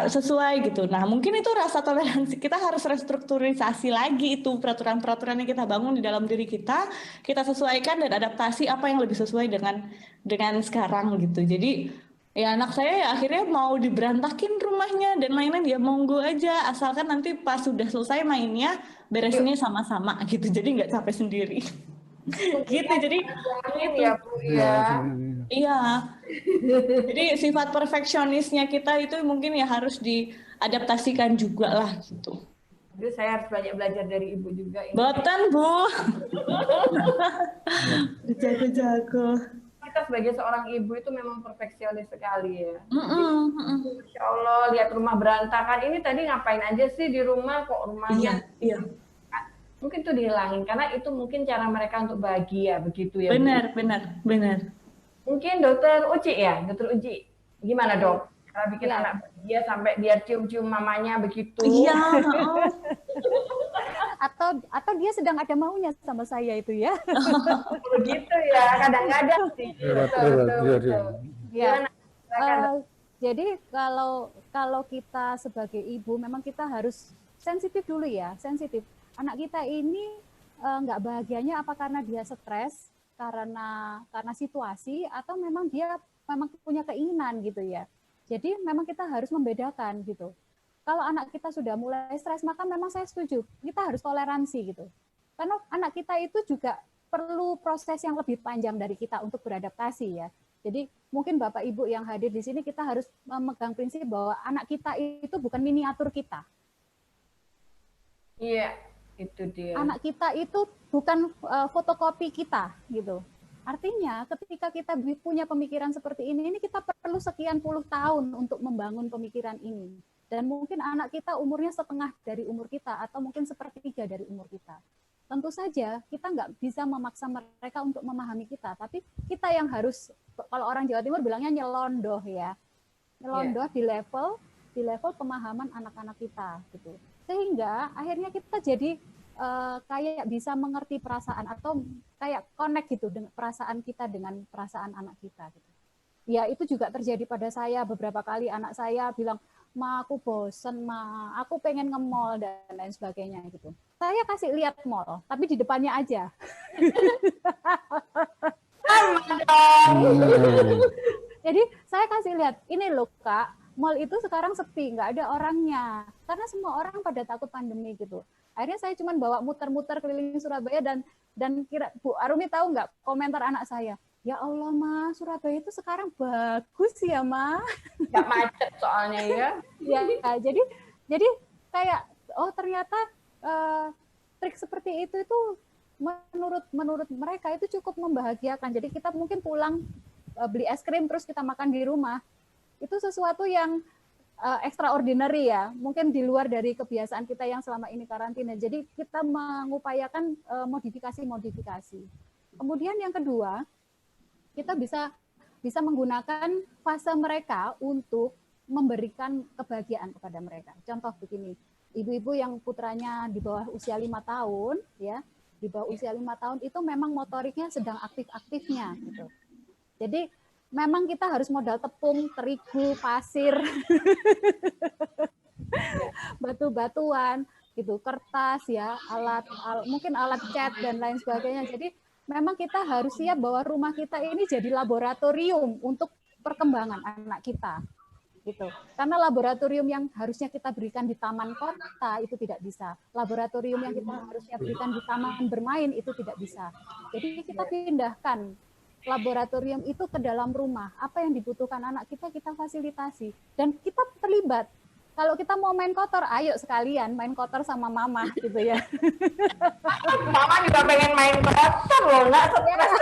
sesuai gitu. Nah, mungkin itu rasa toleransi kita harus restrukturisasi lagi itu peraturan-peraturan yang kita bangun di dalam diri kita sesuaikan dan adaptasi apa yang lebih sesuai dengan sekarang gitu. Jadi ya anak saya ya akhirnya mau diberantakin rumahnya dan lain-lain ya monggo aja, asalkan nanti pas sudah selesai mainnya beresinnya sama-sama gitu. Jadi nggak capek sendiri. Gitu. Jadi itu ya Bu ya. iya. Jadi sifat perfeksionisnya kita itu mungkin ya harus diadaptasikan juga lah gitu. Jadi saya harus banyak belajar dari Ibu juga. Boten Bu. Jago-jago. Kita sebagai seorang ibu itu memang perfeksionis sekali ya. Masya Allah, lihat rumah berantakan. Ini tadi ngapain aja sih di rumah kok rumahnya? Iya. Mungkin itu dihilangin karena itu mungkin cara mereka untuk bahagia begitu ya. Benar. Mungkin Dokter Uci, gimana Dok? Kalau bikin anak bahagia sampai biar cium-cium mamanya begitu. Iya. Atau dia sedang ada maunya sama saya itu ya. Begitu ya, kadang-kadang sih. Betul. Ya. Jadi kalau kita sebagai ibu memang kita harus sensitif dulu ya, sensitif. Anak kita ini nggak bahagianya apa karena dia stres, karena situasi, atau memang dia memang punya keinginan gitu ya. Jadi memang kita harus membedakan gitu. Kalau anak kita sudah mulai stres, maka memang saya setuju, kita harus toleransi gitu. Karena anak kita itu juga perlu proses yang lebih panjang dari kita untuk beradaptasi ya. Jadi mungkin Bapak Ibu yang hadir di sini kita harus memegang prinsip bahwa anak kita itu bukan miniatur kita. Iya, itu dia. Anak kita itu bukan fotokopi kita gitu. Artinya ketika kita punya pemikiran seperti ini kita perlu sekian puluh tahun untuk membangun pemikiran ini. Dan mungkin anak kita umurnya setengah dari umur kita atau mungkin sepertiga dari umur kita. Tentu saja kita nggak bisa memaksa mereka untuk memahami kita, tapi kita yang harus, kalau orang Jawa Timur bilangnya nyelondoh ya, nyelondoh di level pemahaman anak-anak kita gitu. Sehingga akhirnya kita jadi kayak bisa mengerti perasaan atau kayak connect gitu dengan perasaan kita dengan perasaan anak kita gitu. Ya itu juga terjadi pada saya beberapa kali. Anak saya bilang, "Ma, aku bosen, Ma, aku pengen nge-mall," dan lain sebagainya gitu. Saya kasih lihat mall, tapi di depannya aja. Jadi saya kasih lihat, ini loh Kak, mall itu sekarang sepi, nggak ada orangnya. Karena semua orang pada takut pandemi gitu. Akhirnya saya cuma bawa muter-muter keliling Surabaya dan kira Bu Arumi tahu nggak komentar anak saya? Ya Allah, Ma, Surabaya itu sekarang bagus ya, Ma. Nggak macet soalnya ya. Ya, jadi kayak ternyata trik seperti itu menurut mereka itu cukup membahagiakan. Jadi kita mungkin pulang beli es krim terus kita makan di rumah. Itu sesuatu yang extraordinary ya. Mungkin di luar dari kebiasaan kita yang selama ini karantina. Jadi kita mengupayakan modifikasi. Kemudian yang kedua, kita bisa menggunakan fase mereka untuk memberikan kebahagiaan kepada mereka. Contoh begini, ibu-ibu yang putranya di bawah usia 5 tahun, ya, di bawah usia 5 tahun itu memang motoriknya sedang aktif-aktifnya. Gitu. Jadi memang kita harus modal tepung, terigu, pasir, batu-batuan, gitu, kertas, ya, mungkin alat cat dan lain sebagainya. Jadi memang kita harus siap bahwa rumah kita ini jadi laboratorium untuk perkembangan anak kita. gitu. Karena laboratorium yang harusnya kita berikan di taman kota itu tidak bisa. Laboratorium yang kita harusnya berikan di taman bermain itu tidak bisa. Jadi kita pindahkan laboratorium itu ke dalam rumah. Apa yang dibutuhkan anak kita fasilitasi. Dan kita terlibat. Kalau kita mau main kotor, ayo sekalian main kotor sama mama gitu ya. Mama juga pengen main kotor loh, nggak stres.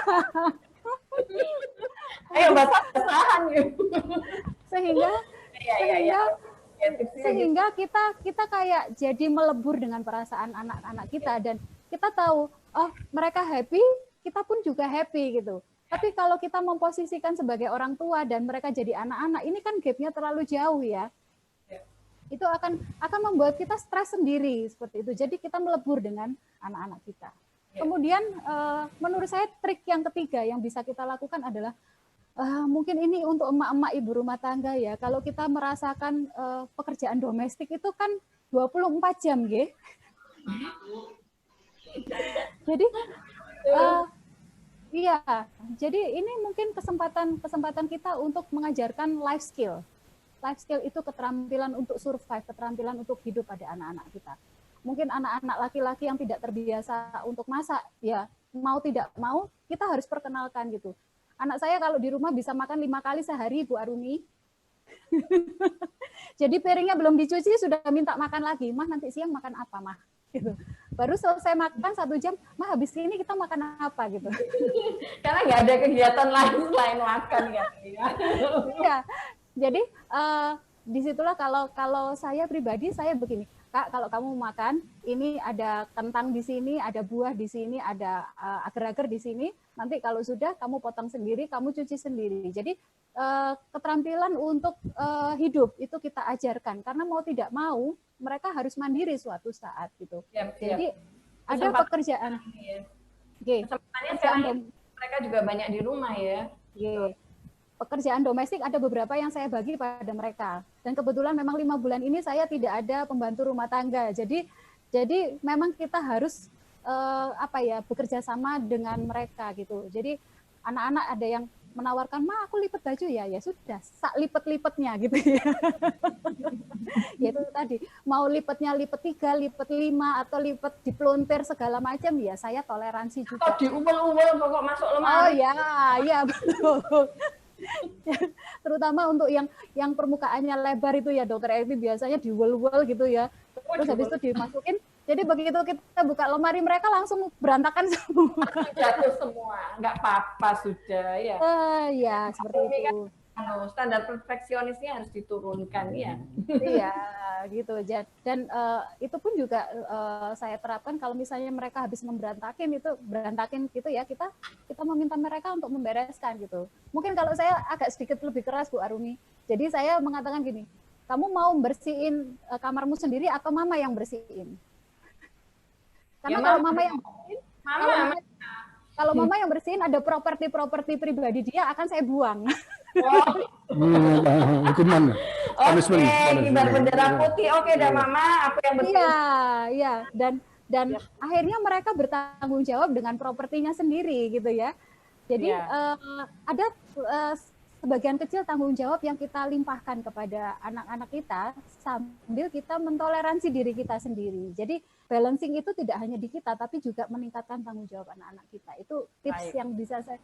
Ayo basah-basahan gitu. Sehingga kita kayak jadi melebur dengan perasaan anak-anak kita, dan kita tahu oh mereka happy, kita pun juga happy gitu. Tapi kalau kita memposisikan sebagai orang tua dan mereka jadi anak-anak, ini kan gapnya terlalu jauh ya. Itu akan membuat kita stres sendiri seperti itu. Jadi kita melebur dengan anak-anak kita. Kemudian menurut saya trik yang ketiga yang bisa kita lakukan adalah mungkin ini untuk emak-emak ibu rumah tangga ya. Kalau kita merasakan pekerjaan domestik itu kan 24 jam, nggih. Jadi iya, jadi ini mungkin kesempatan kita untuk mengajarkan life skill. Life skill itu keterampilan untuk survive, keterampilan untuk hidup pada anak-anak kita. Mungkin anak-anak laki-laki yang tidak terbiasa untuk masak, ya mau tidak mau kita harus perkenalkan gitu. Anak saya kalau di rumah bisa makan 5 kali sehari, Bu Arumi. Jadi piringnya belum dicuci sudah minta makan lagi. Mah nanti siang makan apa, Mah? Gitu. Baru selesai makan 1 jam, Mah habis ini kita makan apa gitu. Karena nggak ada kegiatan lain selain makan ya. Iya. Jadi disitulah kalau saya pribadi saya begini. Kak, kalau kamu makan, ini ada kentang di sini, ada buah di sini, ada agar-agar di sini. Nanti kalau sudah, kamu potong sendiri, kamu cuci sendiri. Jadi keterampilan untuk hidup itu kita ajarkan. Karena mau tidak mau, mereka harus mandiri suatu saat gitu. Jadi ada pekerjaan. Kesempatannya sekarang mereka juga banyak di rumah ya. Pekerjaan domestik ada beberapa yang saya bagi pada mereka, dan kebetulan memang 5 bulan ini saya tidak ada pembantu rumah tangga, jadi memang kita harus bekerja sama dengan mereka gitu. Jadi anak-anak ada yang menawarkan, Ma aku lipat baju ya sudah sak lipet-lipetnya gitu ya. Ya itu tadi mau lipetnya lipet 3, lipet 5 atau lipet diplontir segala macam ya saya toleransi juga. Atau diumel-umel pokok masuk lemari. Oh ya betul. Terutama untuk yang permukaannya lebar itu ya Dokter Evi biasanya diwel-wel gitu ya. Terus habis itu dimasukin. Jadi begitu kita buka lemari mereka langsung berantakan semua. Jatuh semua, nggak apa-apa sudah ya. Ya seperti itu. Standar perfeksionisnya harus diturunkan ya. Iya gitu. Dan itu pun juga saya terapkan kalau misalnya mereka habis berantakin gitu ya, kita meminta mereka untuk membereskan gitu. Mungkin kalau saya agak sedikit lebih keras Bu Arumi. Jadi saya mengatakan gini, kamu mau bersihin kamarmu sendiri atau mama yang bersihin? Karena kalau mama yang bersihin, kalau mama yang bersihin ada properti pribadi dia akan saya buang. Hukuman. Oke, kibar bendera putih. Oke, dan Mama apa yang betul? Iya. Dan akhirnya mereka bertanggung jawab dengan propertinya sendiri gitu ya. Jadi ada sebagian kecil tanggung jawab yang kita limpahkan kepada anak-anak kita sambil kita mentoleransi diri kita sendiri. Jadi balancing itu tidak hanya di kita, tapi juga meningkatkan tanggung jawab anak-anak kita. Itu tips yang bisa saya.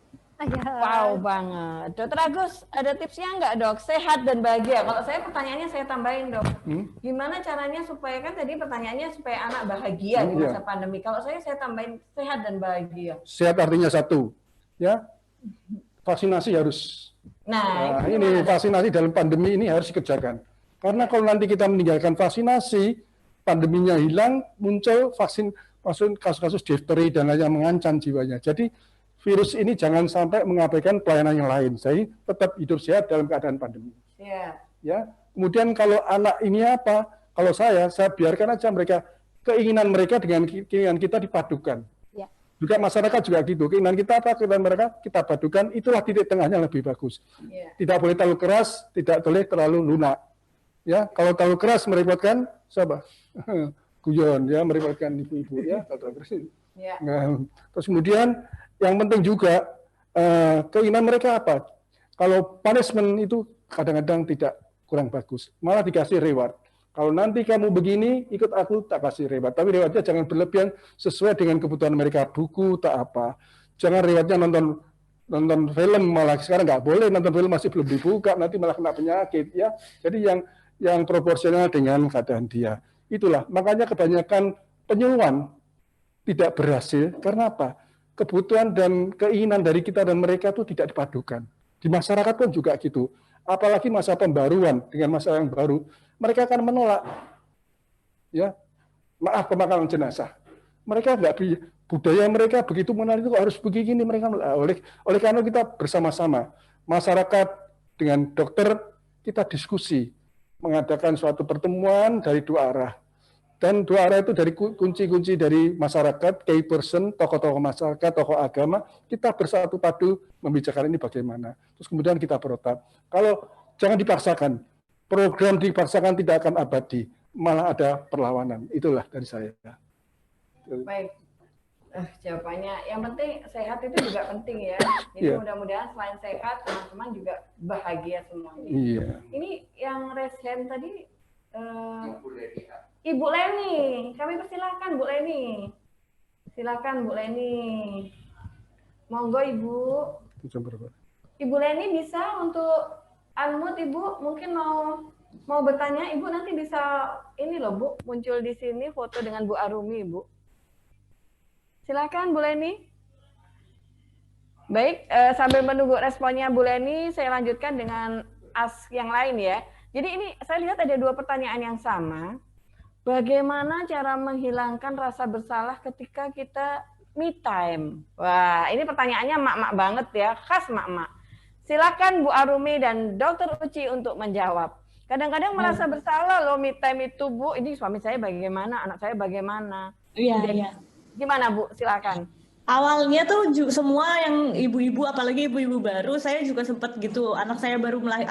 Wow banget. Dokter Agus, ada tipsnya nggak dok? Sehat dan bahagia. Kalau saya pertanyaannya saya tambahin dok. Gimana caranya supaya, kan tadi pertanyaannya supaya anak bahagia di masa pandemi. Kalau saya tambahin sehat dan bahagia. Sehat artinya satu, ya vaksinasi harus. Nah ini vaksinasi dalam pandemi ini harus dikerjakan. Karena kalau nanti kita meninggalkan vaksinasi, pandeminya hilang, muncul kasus-kasus difteri dan lain yang mengancam jiwanya. Jadi virus ini jangan sampai mengabaikan pelayanan yang lain. Jadi tetap hidup sehat dalam keadaan pandemi. Ya. Kemudian kalau anak ini apa? Kalau saya biarkan aja keinginan mereka dengan keinginan kita dipadukan. Juga masyarakat juga gitu. Keinginan kita apa? Keinginan mereka kita padukan. Itulah titik tengahnya lebih bagus. Tidak boleh terlalu keras, tidak boleh terlalu lunak. Ya, kalau terlalu keras merepotkan siapa? Guyon ya, merepotkan ibu-ibu ya. Nah, terus kemudian yang penting juga keinginan mereka apa? Kalau punishment itu kadang-kadang tidak kurang bagus. Malah dikasih reward. Kalau nanti kamu begini, ikut aku, tak kasih reward. Tapi rewardnya jangan berlebihan sesuai dengan kebutuhan mereka. Buku, tak apa. Jangan rewardnya nonton film, malah sekarang nggak boleh nonton film masih belum dibuka, nanti malah kena penyakit. Ya. Jadi yang proporsional dengan keadaan dia. Itulah, makanya kebanyakan penyuluhan tidak berhasil. Karena apa? Kebutuhan dan keinginan dari kita dan mereka itu tidak dipadukan. Di masyarakat pun juga gitu. Apalagi masa pembaruan dengan masa yang baru, mereka akan menolak. Ya, maaf pemakaman jenazah. Mereka nggak, budaya mereka begitu mengenal itu harus begini, mereka oleh karena kita bersama-sama masyarakat dengan dokter kita diskusi, mengadakan suatu pertemuan dari dua arah. Dan dua arah itu dari kunci-kunci dari masyarakat, key person, tokoh-tokoh masyarakat, tokoh agama, kita bersatu padu membicarakan ini bagaimana. Terus kemudian kita protap. Kalau jangan dipaksakan, program dipaksakan tidak akan abadi, malah ada perlawanan. Itulah dari saya. Baik. Jawabannya, yang penting sehat itu juga penting ya. Jadi mudah-mudahan selain sehat, teman-teman juga bahagia semuanya. Iya. Ini yang raise hand tadi, Ibu Leni, kami persilakan Bu Leni. Silakan Bu Leni. Monggo Ibu. Ibu Leni bisa untuk unmute Ibu, mungkin mau bertanya, Ibu nanti bisa ini loh Bu, muncul di sini foto dengan Bu Arumi Ibu. Silakan Bu Leni. Baik, sambil menunggu responnya Bu Leni, saya lanjutkan dengan yang lain ya. Jadi ini saya lihat ada dua pertanyaan yang sama. Bagaimana cara menghilangkan rasa bersalah ketika kita me time? Wah, ini pertanyaannya mak-mak banget ya, khas mak-mak. Silakan Bu Arumi dan Dr. Uci untuk menjawab. Kadang-kadang merasa bersalah loh me time itu Bu. Ini suami saya bagaimana, anak saya bagaimana? Iya. Gimana Bu? Silakan. Awalnya tuh semua yang ibu-ibu, apalagi ibu-ibu baru, saya juga sempat gitu. Anak saya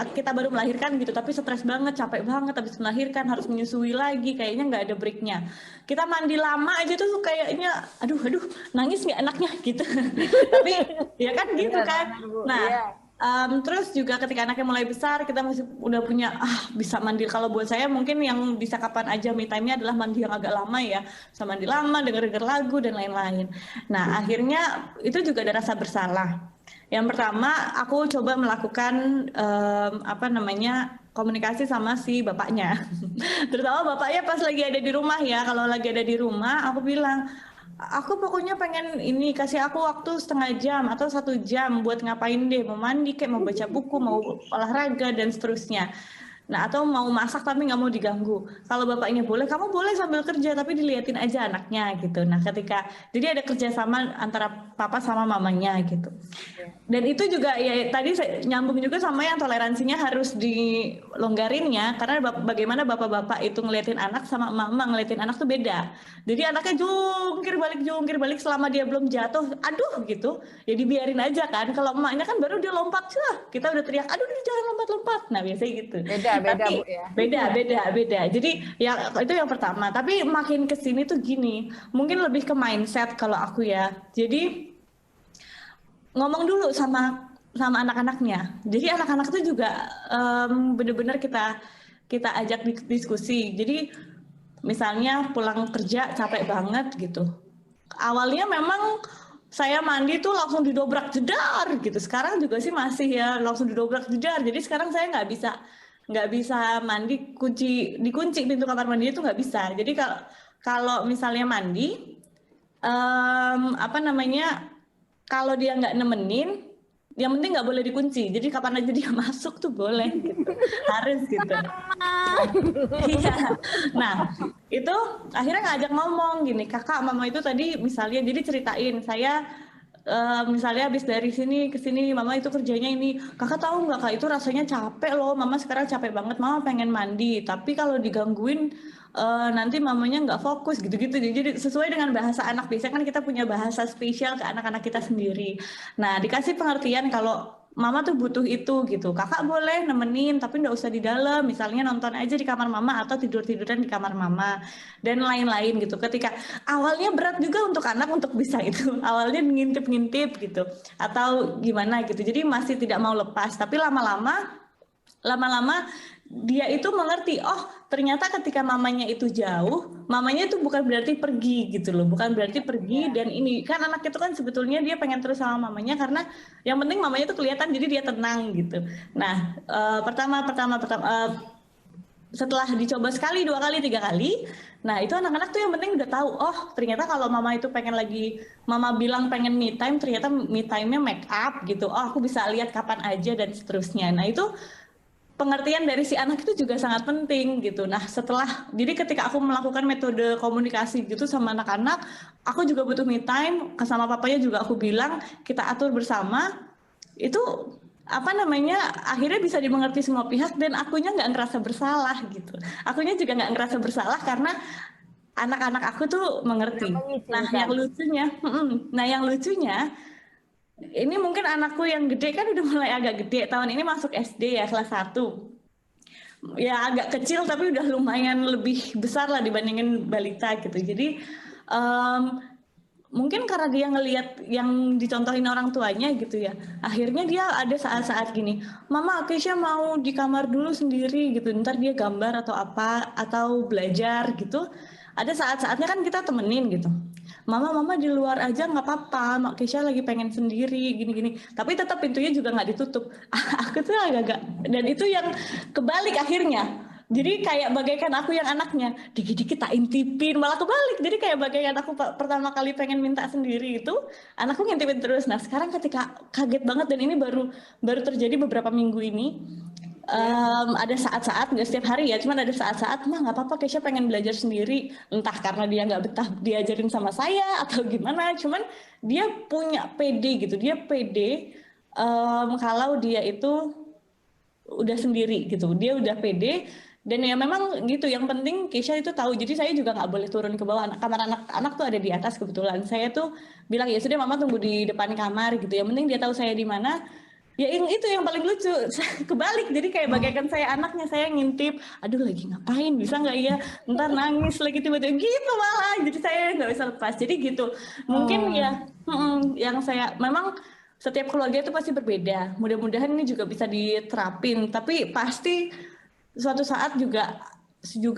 kita baru melahirkan gitu, tapi stres banget, capek banget habis melahirkan, harus menyusui lagi, kayaknya nggak ada breaknya. Kita mandi lama aja tuh kayaknya, aduh, nangis nggak enaknya gitu. Tapi ya kan gitu kan. Nah. Terus juga ketika anaknya mulai besar, kita masih udah punya bisa mandi. Kalau buat saya mungkin yang bisa kapan aja me time-nya adalah mandi yang agak lama ya, bisa mandi lama, denger lagu dan lain-lain. Nah akhirnya itu juga ada rasa bersalah. Yang pertama aku coba melakukan komunikasi sama si bapaknya. Terutama bapaknya pas lagi ada di rumah ya. Kalau lagi ada di rumah aku bilang, aku pokoknya pengen ini, kasih aku waktu setengah jam atau 1 jam buat ngapain deh, mau mandi kayak mau baca buku, mau olahraga dan seterusnya. Nah atau mau masak tapi nggak mau diganggu. Kalau bapaknya boleh, kamu boleh sambil kerja tapi diliatin aja anaknya gitu. Nah jadi ada kerjasama antara papa sama mamanya gitu. Dan itu juga ya tadi nyambung juga sama yang toleransinya harus dilonggarin ya, karena bagaimana bapak-bapak itu ngeliatin anak sama mama ngeliatin anak tuh beda. Jadi anaknya jungkir balik selama dia belum jatuh, aduh gitu, ya dibiarin aja kan. Kalau emaknya kan baru dia lompat, kita udah teriak, aduh jangan lompat-lompat. Nah biasanya gitu. Beda Bu ya. Beda. Jadi ya itu yang pertama. Tapi makin kesini tuh gini, mungkin lebih ke mindset kalau aku ya. Jadi ngomong dulu sama anak-anaknya. Jadi anak-anak itu juga benar-benar kita ajak diskusi. Jadi misalnya pulang kerja capek banget gitu. Awalnya memang saya mandi tuh langsung didobrak jedar gitu. Sekarang juga sih masih ya langsung didobrak jedar. Jadi sekarang saya nggak bisa mandi dikunci pintu kamar mandi itu nggak bisa. Jadi kalau misalnya mandi kalau dia nggak nemenin, yang penting nggak boleh dikunci. Jadi kapan aja dia masuk tuh boleh gitu. Harus gitu. Iya. Nah, itu akhirnya ngajak ngomong gini, kakak, mama itu tadi misalnya jadi ceritain saya misalnya habis dari sini ke sini, mama itu kerjanya ini, kakak tahu nggak kak itu rasanya capek loh, mama sekarang capek banget, mama pengen mandi, tapi kalau digangguin nanti mamanya nggak fokus gitu-gitu. Jadi sesuai dengan bahasa anak, biasanya kan kita punya bahasa spesial ke anak-anak kita sendiri. Nah dikasih pengertian kalau mama tuh butuh itu gitu, kakak boleh nemenin tapi nggak usah di dalam, misalnya nonton aja di kamar mama atau tiduran di kamar mama dan lain-lain gitu. Ketika awalnya berat juga untuk anak untuk bisa itu, awalnya ngintip-ngintip gitu atau gimana gitu, jadi masih tidak mau lepas, tapi lama-lama dia itu mengerti, oh ternyata ketika mamanya itu jauh, mamanya itu bukan berarti pergi gitu loh, bukan berarti pergi. Dan ini kan anak itu kan sebetulnya dia pengen terus sama mamanya karena yang penting mamanya itu kelihatan, jadi dia tenang gitu. Nah, pertama setelah dicoba sekali, 2 kali, 3 kali, nah itu anak-anak tuh yang penting udah tahu, oh ternyata kalau mama itu pengen lagi, mama bilang pengen me time, ternyata me time-nya make up gitu, oh aku bisa lihat kapan aja dan seterusnya. Nah itu pengertian dari si anak itu juga sangat penting gitu. Nah setelah, jadi ketika aku melakukan metode komunikasi gitu sama anak-anak, aku juga butuh me time, sama papanya juga aku bilang, kita atur bersama, itu apa namanya, akhirnya bisa dimengerti semua pihak dan akunya nggak ngerasa bersalah gitu. Akunya juga nggak ngerasa bersalah karena anak-anak aku tuh mengerti. Nah yang lucunya, ini mungkin anakku yang gede kan udah mulai agak gede, tahun ini masuk SD ya, kelas 1. Ya agak kecil tapi udah lumayan lebih besar lah dibandingin balita gitu. Jadi mungkin karena dia ngelihat yang dicontohin orang tuanya gitu ya, akhirnya dia ada saat-saat gini, mama Keisha mau di kamar dulu sendiri gitu, ntar dia gambar atau apa atau belajar gitu. Ada saat-saatnya kan kita temenin gitu, mama di luar aja nggak apa-apa, mak Keisha lagi pengen sendiri gini-gini, tapi tetap pintunya juga nggak ditutup. Aku tuh agak-agak, dan itu yang kebalik akhirnya. Jadi kayak bagaikan aku yang anaknya, dikit-dikit tak intipin, malah kebalik. Jadi kayak bagaikan aku pertama kali pengen minta sendiri itu, anakku ngintipin terus. Nah sekarang ketika kaget banget, dan ini baru terjadi beberapa minggu ini, ada saat-saat, nggak setiap hari ya, cuman ada saat-saat, mah nggak apa-apa Keisha pengen belajar sendiri. Entah karena dia nggak betah diajarin sama saya atau gimana, cuman dia punya PD gitu, dia PD kalau dia itu udah sendiri gitu, dia udah pede. Dan ya memang gitu, yang penting Keisha itu tahu. Jadi saya juga nggak boleh turun ke bawah, kamar anak-anak tuh ada di atas kebetulan. Saya tuh bilang ya sudah mama tunggu di depan kamar gitu, yang penting dia tahu saya di mana. Ya itu yang paling lucu, kebalik. Jadi kayak bagaikan saya anaknya, saya ngintip, aduh lagi ngapain, bisa nggak ya, ntar nangis lagi tiba-tiba gitu malah. Jadi saya nggak bisa lepas, jadi gitu. Mungkin ya yang saya, memang setiap keluarga itu pasti berbeda. Mudah-mudahan ini juga bisa diterapin, tapi pasti suatu saat juga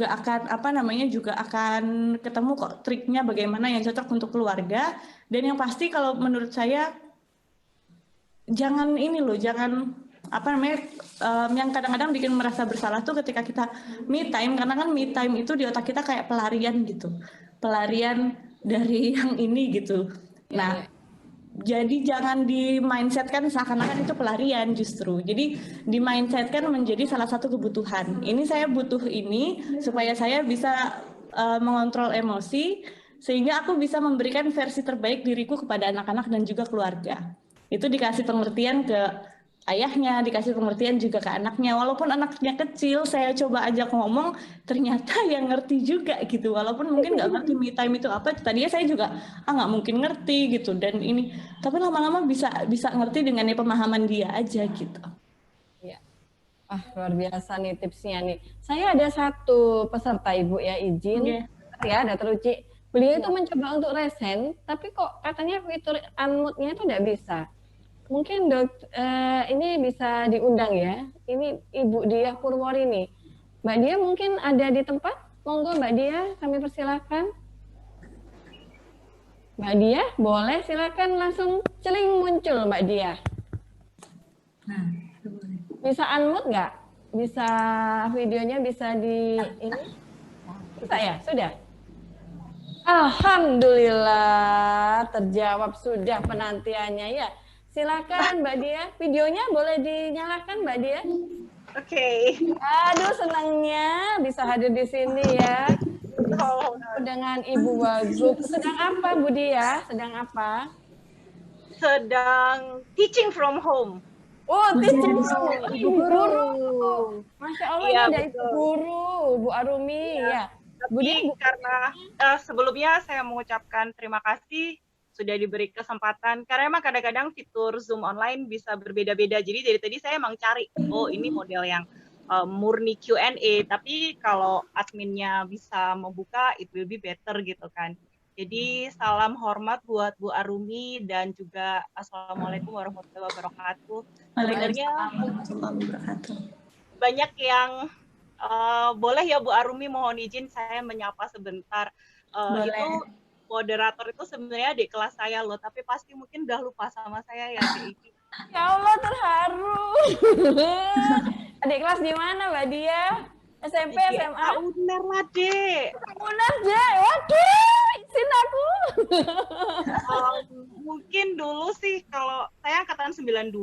akan juga akan ketemu kok triknya bagaimana yang cocok untuk keluarga. Dan yang pasti kalau menurut saya, jangan yang kadang-kadang bikin merasa bersalah tuh ketika kita me time, karena kan me time itu di otak kita kayak pelarian gitu, pelarian dari yang ini gitu. Nah jadi jangan di mindsetkan seakan-akan itu pelarian, justru. Jadi di mindsetkan menjadi salah satu kebutuhan. Ini saya butuh ini supaya saya bisa mengontrol emosi, sehingga aku bisa memberikan versi terbaik diriku kepada anak-anak dan juga keluarga. Itu dikasih pengertian ke ayahnya, dikasih pengertian juga ke anaknya. Walaupun anaknya kecil, saya coba ajak ngomong, ternyata yang ngerti juga gitu. Walaupun mungkin nggak ngerti me time itu apa, tadinya saya juga nggak mungkin ngerti gitu. Dan ini, tapi lama-lama bisa ngerti dengan pemahaman dia aja gitu. Ya, luar biasa nih tipsnya nih. Saya ada satu peserta Ibu ya, izin ya, Dr. Uci. Beliau itu mencoba untuk resen, tapi kok katanya fitur unmute-nya itu nggak bisa. Mungkin ini bisa diundang ya. Ini Ibu Diah Purworini. Mbak Diah mungkin ada di tempat? Monggo Mbak Diah, kami persilakan. Mbak Diah, boleh silakan langsung celing muncul Mbak Diah. Bisa unmute nggak? Bisa videonya bisa di ini? Bisa ya? Sudah? Alhamdulillah terjawab sudah penantiannya ya. Silakan Mbak Diah, videonya boleh dinyalakan Mbak Diah? Oke. Aduh senangnya bisa hadir di sini ya. Dengan Ibu Wagub. Sedang apa Bu Diah? Sedang apa? Sedang teaching from home. Oh, teaching from home. Ibu guru. Masya Allah ya, ada Ibu guru, Bu Arumi ya. Tapi karena sebelumnya saya mengucapkan terima kasih sudah diberi kesempatan, karena emang kadang-kadang fitur Zoom online bisa berbeda-beda. Jadi dari tadi saya emang cari, oh ini model yang murni Q&A, tapi kalau adminnya bisa membuka, it will be better gitu kan. Jadi salam hormat buat Bu Arumi dan juga Assalamualaikum warahmatullahi wabarakatuh. Sebenarnya banyak yang Boleh ya Bu Arumi, mohon izin saya menyapa sebentar. Boleh. Itu moderator itu sebenarnya adik kelas saya loh, tapi pasti mungkin udah lupa sama saya ya Dek Iki. Ya Allah, terharu. Adik kelas di mana, Mbak Dia? SMP, SMA? UNER lah, Dek. UNER, Dek. Waduh, izin aku. Mungkin dulu sih, kalau saya angkatan 92.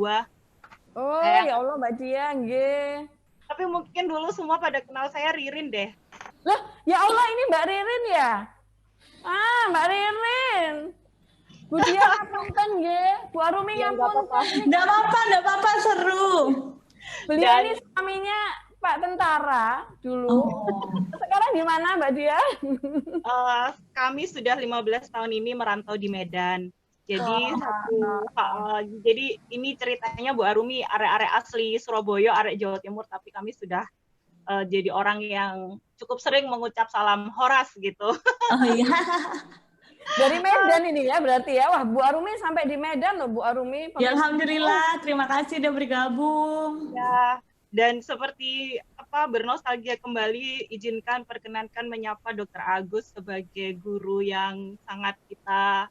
Oh, ya Allah, Mbak Dia, nggih. Tapi mungkin dulu semua pada kenal saya Ririn deh. Loh, ya Allah, ini Mbak Ririn ya? Ah, Mbak Ririn. Bu Dia ngapunten nggih. Bu Arumi ngapunten. Nggak apa-apa, seru. Beliau ini suaminya Pak Tentara dulu. Sekarang di mana Mbak Dia? Kami sudah 15 tahun ini merantau di Medan. Jadi jadi ini ceritanya Bu Arumi arek-arek asli Surabaya, arek Jawa Timur, tapi kami sudah jadi orang yang cukup sering mengucap salam Horas gitu. Oh iya. Dari Medan ini ya berarti ya. Wah, Bu Arumi sampai di Medan loh, Bu Arumi. Ya, alhamdulillah, terima kasih udah bergabung. Ya, dan seperti bernostalgia kembali, izinkan perkenankan menyapa Dr. Agus sebagai guru yang sangat kita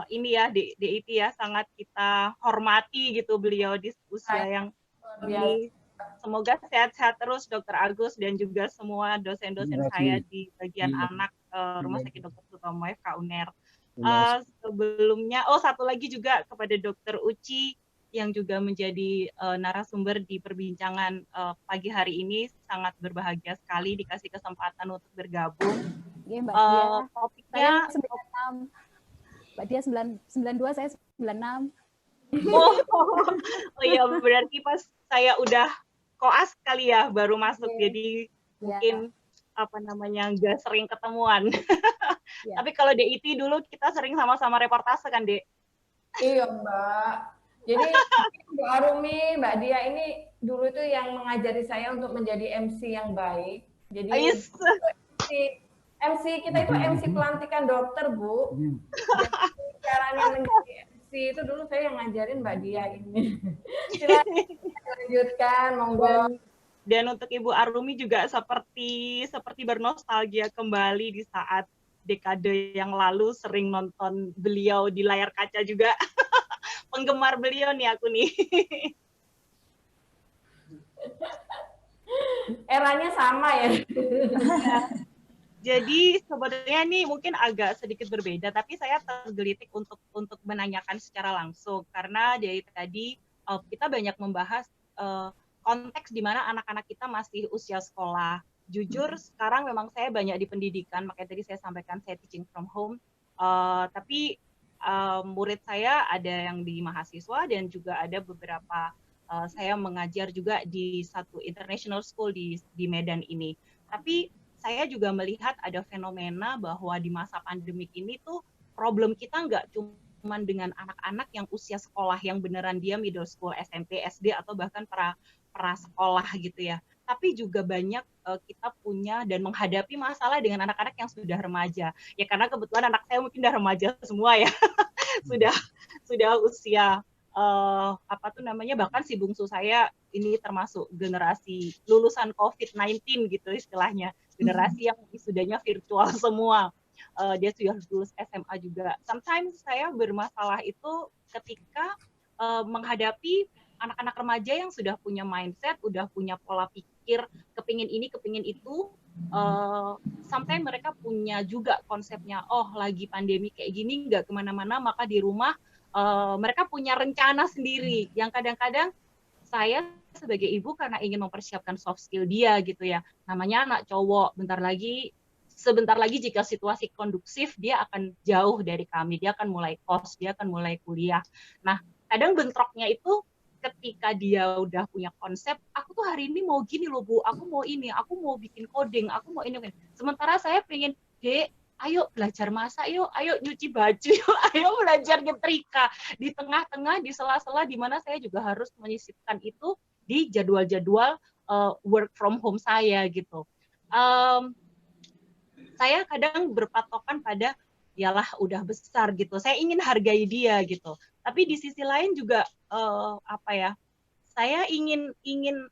ini ya DIT ya, sangat kita hormati gitu beliau di usia yang ini. Semoga sehat-sehat terus Dr. Agus dan juga semua dosen-dosen saya di bagian anak Rumah Sakit Dr. Sutomo FK UNER. Sebelumnya, satu lagi juga kepada Dr. Uci yang juga menjadi narasumber di perbincangan pagi hari ini, sangat berbahagia sekali dikasih kesempatan untuk bergabung. Iya, Mbak Dia. Topiknya Mbak Dia 92, saya 96. Oh iya, berarti pas saya udah koas kali ya baru masuk, jadi mungkin nggak sering ketemuan. Tapi kalau DIT dulu kita sering sama-sama reportase kan, Dek? Iya, Mbak. Jadi Bu Arumi, Mbak Dia ini dulu itu yang mengajari saya untuk menjadi MC yang baik. Jadi MC kita itu MC pelantikan dokter, Bu. Jadi, caranya menjadi MC itu dulu saya yang ngajarin Mbak Dia ini. Silakan lanjutkan, monggo. Dan untuk Ibu Arumi juga seperti bernostalgia kembali di saat dekade yang lalu sering nonton beliau di layar kaca juga. Penggemar beliau nih aku nih. Eranya sama ya. Jadi sebetulnya ini mungkin agak sedikit berbeda, tapi saya tergelitik untuk menanyakan secara langsung karena dari tadi kita banyak membahas konteks di mana anak-anak kita masih usia sekolah. Jujur sekarang memang saya banyak di pendidikan, makanya tadi saya sampaikan saya teaching from home. Tapi murid saya ada yang di mahasiswa dan juga ada beberapa saya mengajar juga di satu international school di Medan ini. Tapi saya juga melihat ada fenomena bahwa di masa pandemik ini tuh problem kita nggak cuma dengan anak-anak yang usia sekolah yang beneran dia middle school, SMP, SD atau bahkan prasekolah gitu ya. Tapi juga banyak kita punya dan menghadapi masalah dengan anak-anak yang sudah remaja. Ya karena kebetulan anak saya mungkin udah remaja semua ya. sudah usia bahkan si bungsu saya ini termasuk generasi lulusan COVID-19 gitu istilahnya. Generasi yang sudahnya virtual semua. Dia sudah lulus SMA juga. Sometimes saya bermasalah itu ketika menghadapi anak-anak remaja yang sudah punya mindset, udah punya pola pikir, kepingin ini, kepingin itu. Sometimes mereka punya juga konsepnya, lagi pandemi kayak gini, nggak kemana-mana, maka di rumah mereka punya rencana sendiri. Yang kadang-kadang saya sebagai ibu karena ingin mempersiapkan soft skill dia gitu ya. Namanya anak cowok, sebentar lagi jika situasi kondusif dia akan jauh dari kami, dia akan mulai kos, dia akan mulai kuliah. Nah, kadang bentroknya itu ketika dia udah punya konsep, aku tuh hari ini mau gini loh Bu, aku mau ini, aku mau bikin coding, aku mau ini. Sementara saya pengen, Dek, ayo belajar masak yuk, ayo nyuci baju yuk, ayo belajar nyetrika. Di tengah-tengah, di sela-sela di mana saya juga harus menyisipkan itu di jadwal-jadwal work from home saya gitu. Saya kadang berpatokan pada yalah udah besar gitu, saya ingin hargai dia gitu. Tapi di sisi lain juga saya ingin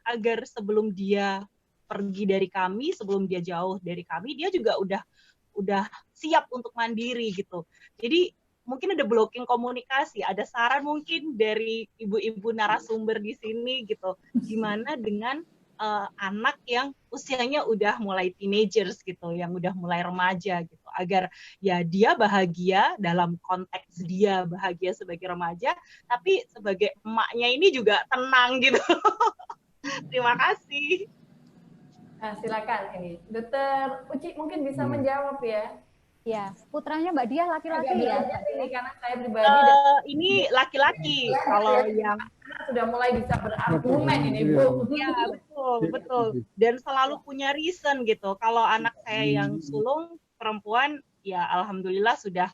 agar sebelum dia pergi dari kami, sebelum dia jauh dari kami, dia juga udah siap untuk mandiri gitu. Jadi mungkin ada blocking komunikasi, ada saran mungkin dari ibu-ibu narasumber di sini gitu, gimana dengan anak yang usianya udah mulai teenagers gitu, yang udah mulai remaja gitu, agar ya dia bahagia dalam konteks dia bahagia sebagai remaja, tapi sebagai emaknya ini juga tenang gitu. Terima kasih. Nah, silakan ini. Dokter Uci mungkin bisa menjawab ya. Ya, putranya Mbak Dia Agak laki-laki ya. belajar ini karena saya pribadi dan Ini laki-laki, kalau yang sudah mulai bisa berargumen ini Bu. ya betul. Dan selalu punya reason gitu. Kalau anak saya yang sulung perempuan, ya alhamdulillah sudah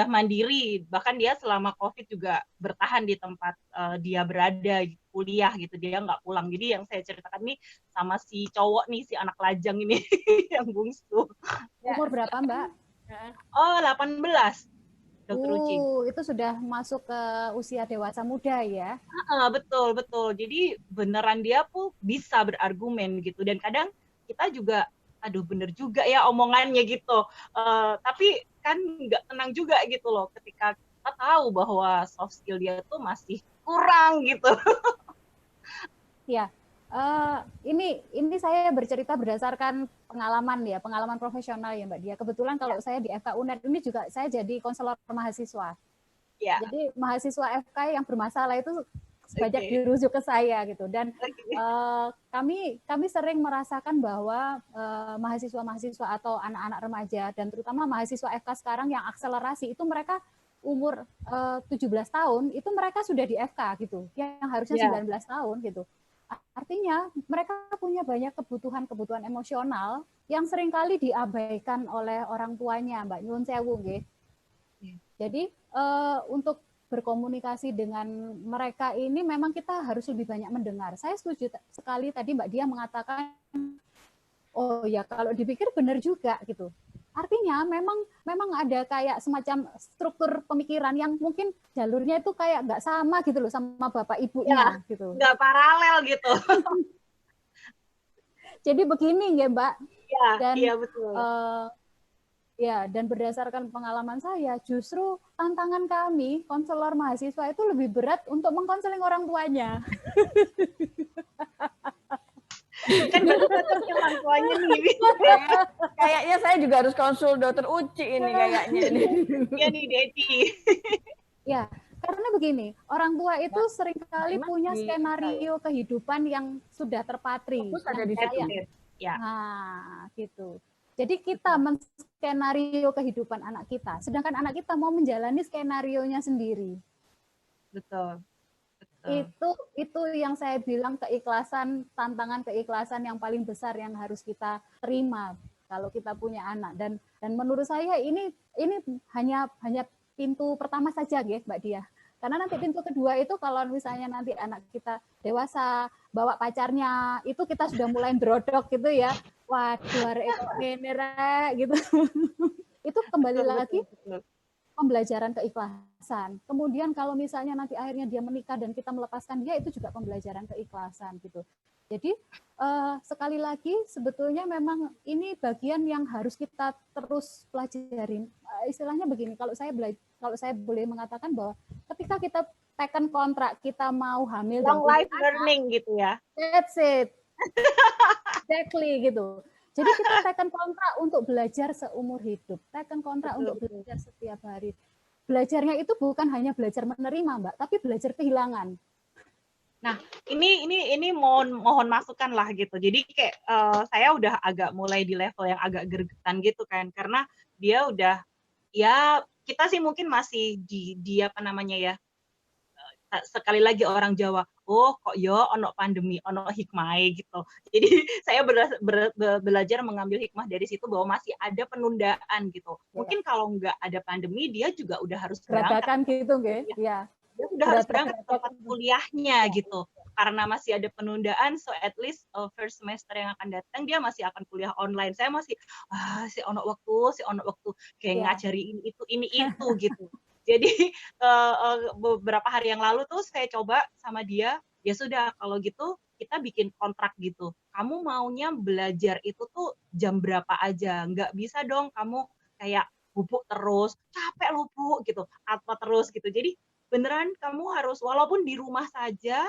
mandiri. Bahkan dia selama COVID juga bertahan di tempat dia berada, kuliah gitu. Dia nggak pulang. Jadi yang saya ceritakan nih sama si cowok nih, si anak lajang ini yang bungsu. Umur berapa Mbak? Oh, 18. Dokter Uci. Itu sudah masuk ke usia dewasa muda ya. Betul. Jadi beneran dia pun bisa berargumen gitu. Dan kadang kita juga, aduh bener juga ya omongannya gitu. Tapi kan nggak tenang juga gitu loh ketika kita tahu bahwa soft skill dia tuh masih kurang gitu. Ya, ini saya bercerita berdasarkan pengalaman profesional ya Mbak Dia. Kebetulan kalau saya di FK UNER ini juga saya jadi konselor mahasiswa. Ya. Jadi mahasiswa FK yang bermasalah itu banyak dirujuk ke saya gitu. Dan kami sering merasakan bahwa mahasiswa-mahasiswa atau anak-anak remaja dan terutama mahasiswa FK sekarang yang akselerasi itu mereka umur 17 tahun itu mereka sudah di FK gitu, yang harusnya 19 tahun gitu. Artinya mereka punya banyak kebutuhan emosional yang seringkali diabaikan oleh orang tuanya, Mbak Nyun Sewu nggih. Jadi untuk berkomunikasi dengan mereka ini memang kita harus lebih banyak mendengar. Saya setuju sekali tadi Mbak Dia mengatakan, oh ya kalau dipikir benar juga gitu. Artinya memang ada kayak semacam struktur pemikiran yang mungkin jalurnya itu kayak nggak sama gitu loh sama bapak ibunya gitu. Nggak paralel gitu. Jadi begini ya Mbak. Iya betul. Dan berdasarkan pengalaman saya, justru tantangan kami konselor mahasiswa itu lebih berat untuk mengkonseling orang tuanya. Kan cocoknya orang tuanya nih. Kayaknya saya juga harus konsul dokter Uci ini kayaknya. Iya nih Dedi. Ya, karena begini, orang tua itu seringkali punya skenario kehidupan yang sudah terpatri. Nah, gitu. Jadi kita menskenario kehidupan anak kita, sedangkan anak kita mau menjalani skenarionya sendiri. Betul. Itu yang saya bilang tantangan keikhlasan yang paling besar yang harus kita terima kalau kita punya anak. Dan menurut saya ini hanya pintu pertama saja ya Mbak Dia. Karena nanti pintu kedua itu kalau misalnya nanti anak kita dewasa bawa pacarnya, itu kita sudah mulai drodok gitu ya. Waduh, gitu. Itu kembali lagi pembelajaran keikhlasan. Kemudian kalau misalnya nanti akhirnya dia menikah dan kita melepaskan dia, itu juga pembelajaran keikhlasan gitu. Jadi sekali lagi sebetulnya memang ini bagian yang harus kita terus pelajarin. Istilahnya begini, kalau saya boleh mengatakan bahwa ketika kita teken kontrak kita mau hamil long life learning gitu ya. That's it. Exactly gitu. Jadi kita teken kontrak untuk belajar seumur hidup, teken kontrak untuk belajar setiap hari. Belajarnya itu bukan hanya belajar menerima, Mbak, tapi belajar kehilangan. Nah, ini mohon masukan lah gitu. Jadi kayak saya udah agak mulai di level yang agak gregetan gitu kan, karena dia udah ya kita sih mungkin masih di apa namanya ya, sekali lagi orang Jawa, oh kok yo ono pandemi, ono hikmah gitu. Jadi saya belajar mengambil hikmah dari situ bahwa masih ada penundaan gitu. Mungkin kalau nggak ada pandemi dia juga udah harus berangkat gitu, nggih. Iya. Dia udah harus berangkat ke tempat kuliahnya gitu. Karena masih ada penundaan, so at least first semester yang akan datang dia masih akan kuliah online. Saya masih si ono waktu kayak ngajari ini itu gitu. Jadi beberapa hari yang lalu tuh saya coba sama dia, ya sudah kalau gitu kita bikin kontrak gitu. kamu maunya belajar itu tuh jam berapa aja. Nggak bisa dong kamu kayak bubuk terus, capek lu Bu, gitu, apa terus gitu. Jadi beneran kamu harus, walaupun di rumah saja,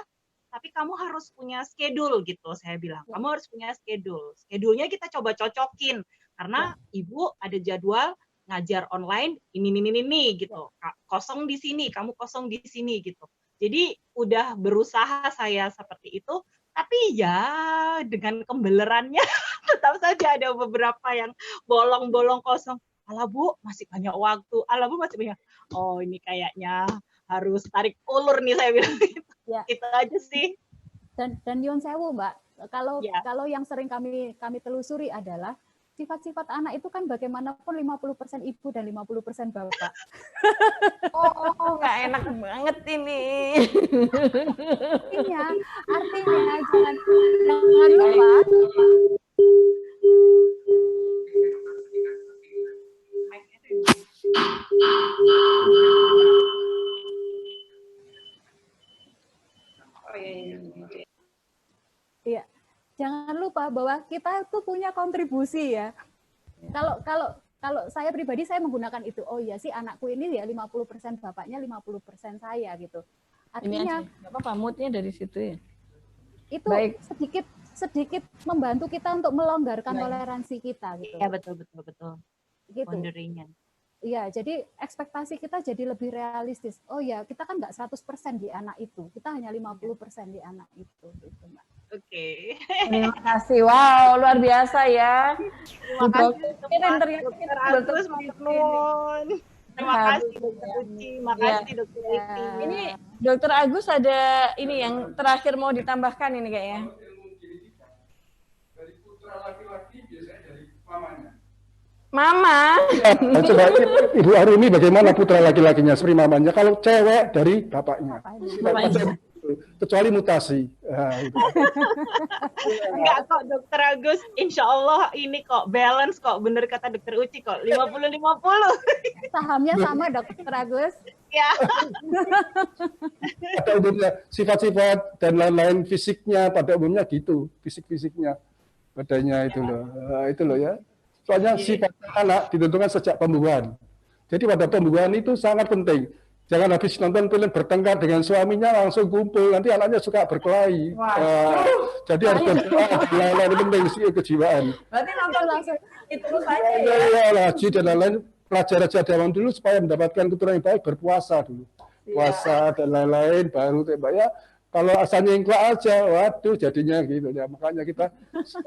tapi kamu harus punya schedule gitu, saya bilang. Kamu harus punya schedule. Schedule-nya kita coba cocokin, karena ibu ada jadwal ngajar online ini gitu. Kosong di sini, kamu kosong di sini gitu. Jadi udah berusaha saya seperti itu, tapi ya dengan kembelerannya tetap saja ada beberapa yang bolong-bolong kosong. Alah Bu, masih banyak waktu. Alah Bu, masih banyak. Oh ini kayaknya harus tarik ulur nih saya bilang gitu. Ya. Itu aja sih. Dan Nyun Sewu Mbak, kalau Ya. kalau yang sering kami telusuri adalah sifat-sifat anak itu kan bagaimanapun 50% ibu dan 50% bapak. Oh, nggak enak banget ini. Artinya jangan lupa. Iya, jangan lupa bahwa kita itu punya kontribusi ya. Kalau saya pribadi saya menggunakan itu. Oh iya sih anakku ini ya 50% bapaknya, 50% saya gitu. Artinya Ini apa moodnya dari situ ya? itu Baik. sedikit membantu kita untuk melonggarkan toleransi kita gitu. Ya betul. Gitu. Boundary-nya. Iya, jadi ekspektasi kita jadi lebih realistis. Oh ya, kita kan nggak 100% di anak itu. Kita hanya 50% di anak itu gitu, Mbak. Oke. Terima kasih. Wow, luar biasa ya. Terima kasih Dokter Agus Magnun. Terima kasih Dokter Uci, makasih Dokter Iti. Ini Dokter Agus ada ini yang terakhir mau ditambahkan ini kayaknya. Dari putra laki-laki biasanya dari mamanya. Mama. Nah, coba Ibu Arumi bagaimana putra laki-lakinya seperti mamanya? Kalau cewek dari bapaknya. Kecuali mutasi. Nah, itu. Enggak kok Dokter Agus, insya Allah ini kok balance kok, bener kata Dokter Uci kok, 50-50. Sahamnya sama Dokter Agus. Ya. Pada umumnya sifat-sifat dan lain-lain fisiknya pada umumnya gitu, fisik-fisiknya badannya itu loh. Nah, itu loh ya. Soalnya sifat anak ditentukan sejak pembuahan. Jadi pada pembuahan itu sangat penting. Jangan habis nonton film bertengkar dengan suaminya langsung kumpul, nanti anaknya suka berkelahi. Jadi harus berdoa, lain-lain penting sih kejiwaan. Berarti nonton langsung itu saja ya. Ya, laji dan lain-lain pelajar aja zaman dulu supaya mendapatkan keturunan yang baik berpuasa dulu. Puasa dan lain-lain baru tembak ya. Kalau asalnya ingkla aja, waduh jadinya gitu ya. Makanya kita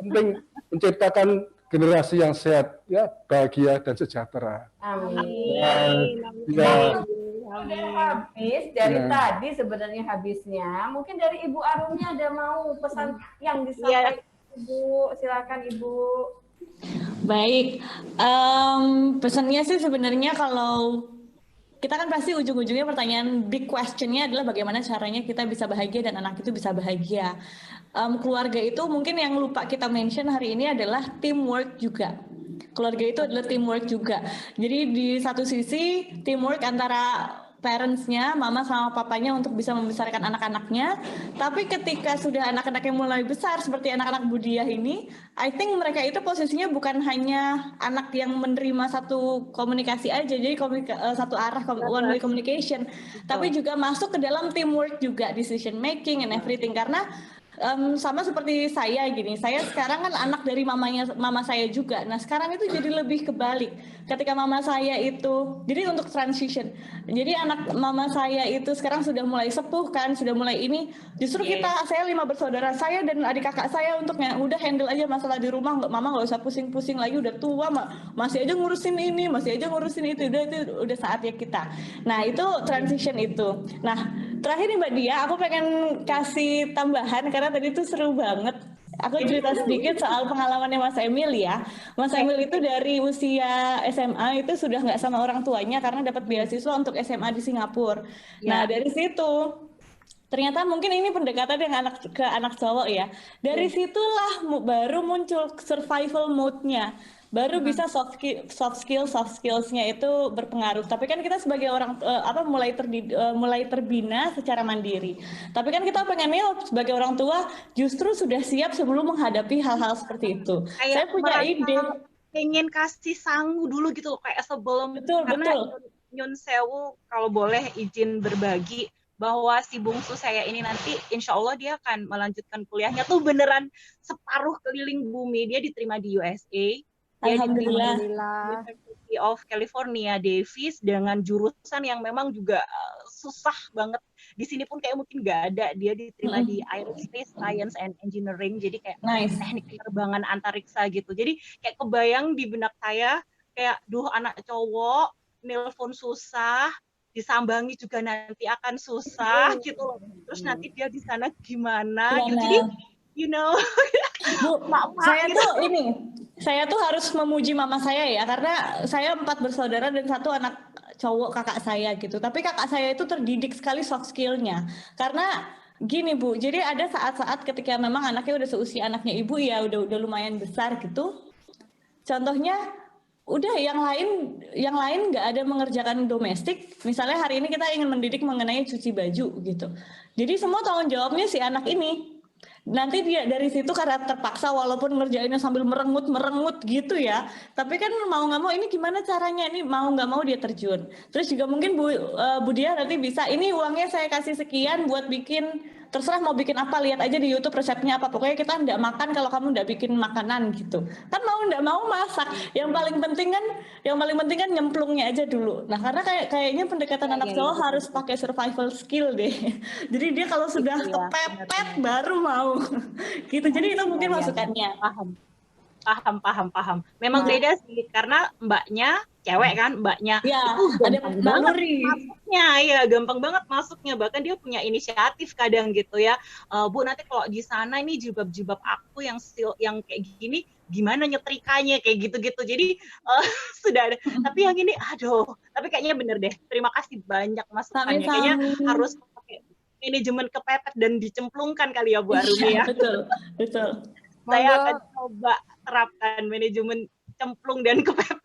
penting menciptakan generasi yang sehat, ya bahagia dan sejahtera. Amin. Ya. Udah habis dari tadi sebenarnya habisnya. Mungkin dari Ibu Arumnya ada mau pesan yang disampaikan Ibu, silakan Ibu. Baik, pesannya sih sebenarnya kalau kita kan pasti ujung-ujungnya pertanyaan big question-nya adalah bagaimana caranya kita bisa bahagia dan anak itu bisa bahagia. Keluarga itu mungkin yang lupa kita mention hari ini adalah teamwork juga. Keluarga itu adalah teamwork juga. Jadi di satu sisi teamwork antara parents-nya, mama sama papanya untuk bisa membesarkan anak-anaknya. Tapi ketika sudah anak-anaknya mulai besar seperti anak-anak Budiah ini, I think mereka itu posisinya bukan hanya anak yang menerima satu komunikasi aja, jadi satu arah one way communication, tapi juga masuk ke dalam teamwork juga, decision making and everything. Karena sama seperti saya gini, saya sekarang kan anak dari mama saya juga. Nah sekarang itu jadi lebih kebalik. Ketika mama saya itu, jadi untuk transition. Jadi anak mama saya itu sekarang sudah mulai sepuh kan, sudah mulai ini. Justru saya 5 bersaudara, saya dan adik kakak saya untuk udah handle aja masalah di rumah. Mama nggak usah pusing-pusing lagi, udah tua, masih aja ngurusin ini, masih aja ngurusin itu. Udah saatnya kita. Nah itu transition itu. Nah terakhir nih Mbak Dia, aku pengen kasih tambahan karena tadi itu seru banget. Aku cerita sedikit soal pengalamannya Mas Emil ya. Mas Emil itu dari usia SMA itu sudah nggak sama orang tuanya karena dapat beasiswa untuk SMA di Singapura. Nah dari situ ternyata mungkin ini pendekatan dengan anak cowok ya. Dari situlah baru muncul survival mode-nya. baru bisa soft skillsnya itu berpengaruh. Tapi kan kita sebagai orang mulai terbina secara mandiri. Tapi kan kita pengennya sebagai orang tua justru sudah siap sebelum menghadapi hal-hal seperti itu. Saya Kayak punya merasa ide. pengen kasih sangu dulu gitu loh, kayak sebelum, Betul. Nyun Sewu kalau boleh izin berbagi bahwa si bungsu saya ini nanti insya Allah dia akan melanjutkan kuliahnya tuh beneran separuh keliling bumi. Dia diterima di USA, dia diterima di University of California Davis dengan jurusan yang memang juga susah banget. Di sini pun kayak mungkin nggak ada. Dia diterima di Aerospace Science and Engineering, jadi kayak teknik penerbangan antariksa gitu. Jadi kayak kebayang di benak saya kayak, duh anak cowok nelpon susah, disambangi juga nanti akan susah gitu loh. Terus nanti dia di sana gimana gitu. Jadi Bu, saya tuh harus memuji mama saya ya, karena saya 4 bersaudara dan 1 anak cowok kakak saya gitu. Tapi kakak saya itu terdidik sekali soft skill-nya. Karena gini Bu, jadi ada saat-saat ketika memang anaknya udah seusia anaknya ibu ya, udah lumayan besar gitu. Contohnya udah yang lain nggak ada mengerjakan domestik. Misalnya hari ini kita ingin mendidik mengenai cuci baju gitu. Jadi semua tanggung jawabnya si anak ini. Nanti dia dari situ karena terpaksa walaupun ngerjainnya sambil merengut gitu ya. Tapi kan mau nggak mau ini gimana caranya, ini mau nggak mau dia terjun. Terus juga mungkin Bu Dia nanti bisa, ini uangnya saya kasih sekian buat bikin, terserah mau bikin apa, lihat aja di YouTube resepnya apa. Pokoknya kita nggak makan kalau kamu nggak bikin makanan gitu. Kan mau nggak mau masak. Yang paling penting kan nyemplungnya aja dulu. Nah karena kayaknya pendekatan anak cowok harus pakai survival skill deh. Jadi dia kalau sudah kepepet baru mau. Gitu. Jadi itu mungkin masukannya. Paham. Memang beda sih karena mbaknya cewek kan, mbaknya ya, itu gampang banget masuknya, ya gampang banget masuknya. Bahkan dia punya inisiatif kadang gitu ya. Bu nanti kalau di sana ini jilbab aku yang kayak gini gimana nyetrikanya kayak gitu-gitu. Jadi sudah ada. Tapi yang ini tapi kayaknya bener deh. Terima kasih banyak masukannya. Kayaknya harus pakai manajemen kepepet dan dicemplungkan kali ya Bu Arumi ya. Betul. Saya akan coba terapkan manajemen cemplung dan kepepet.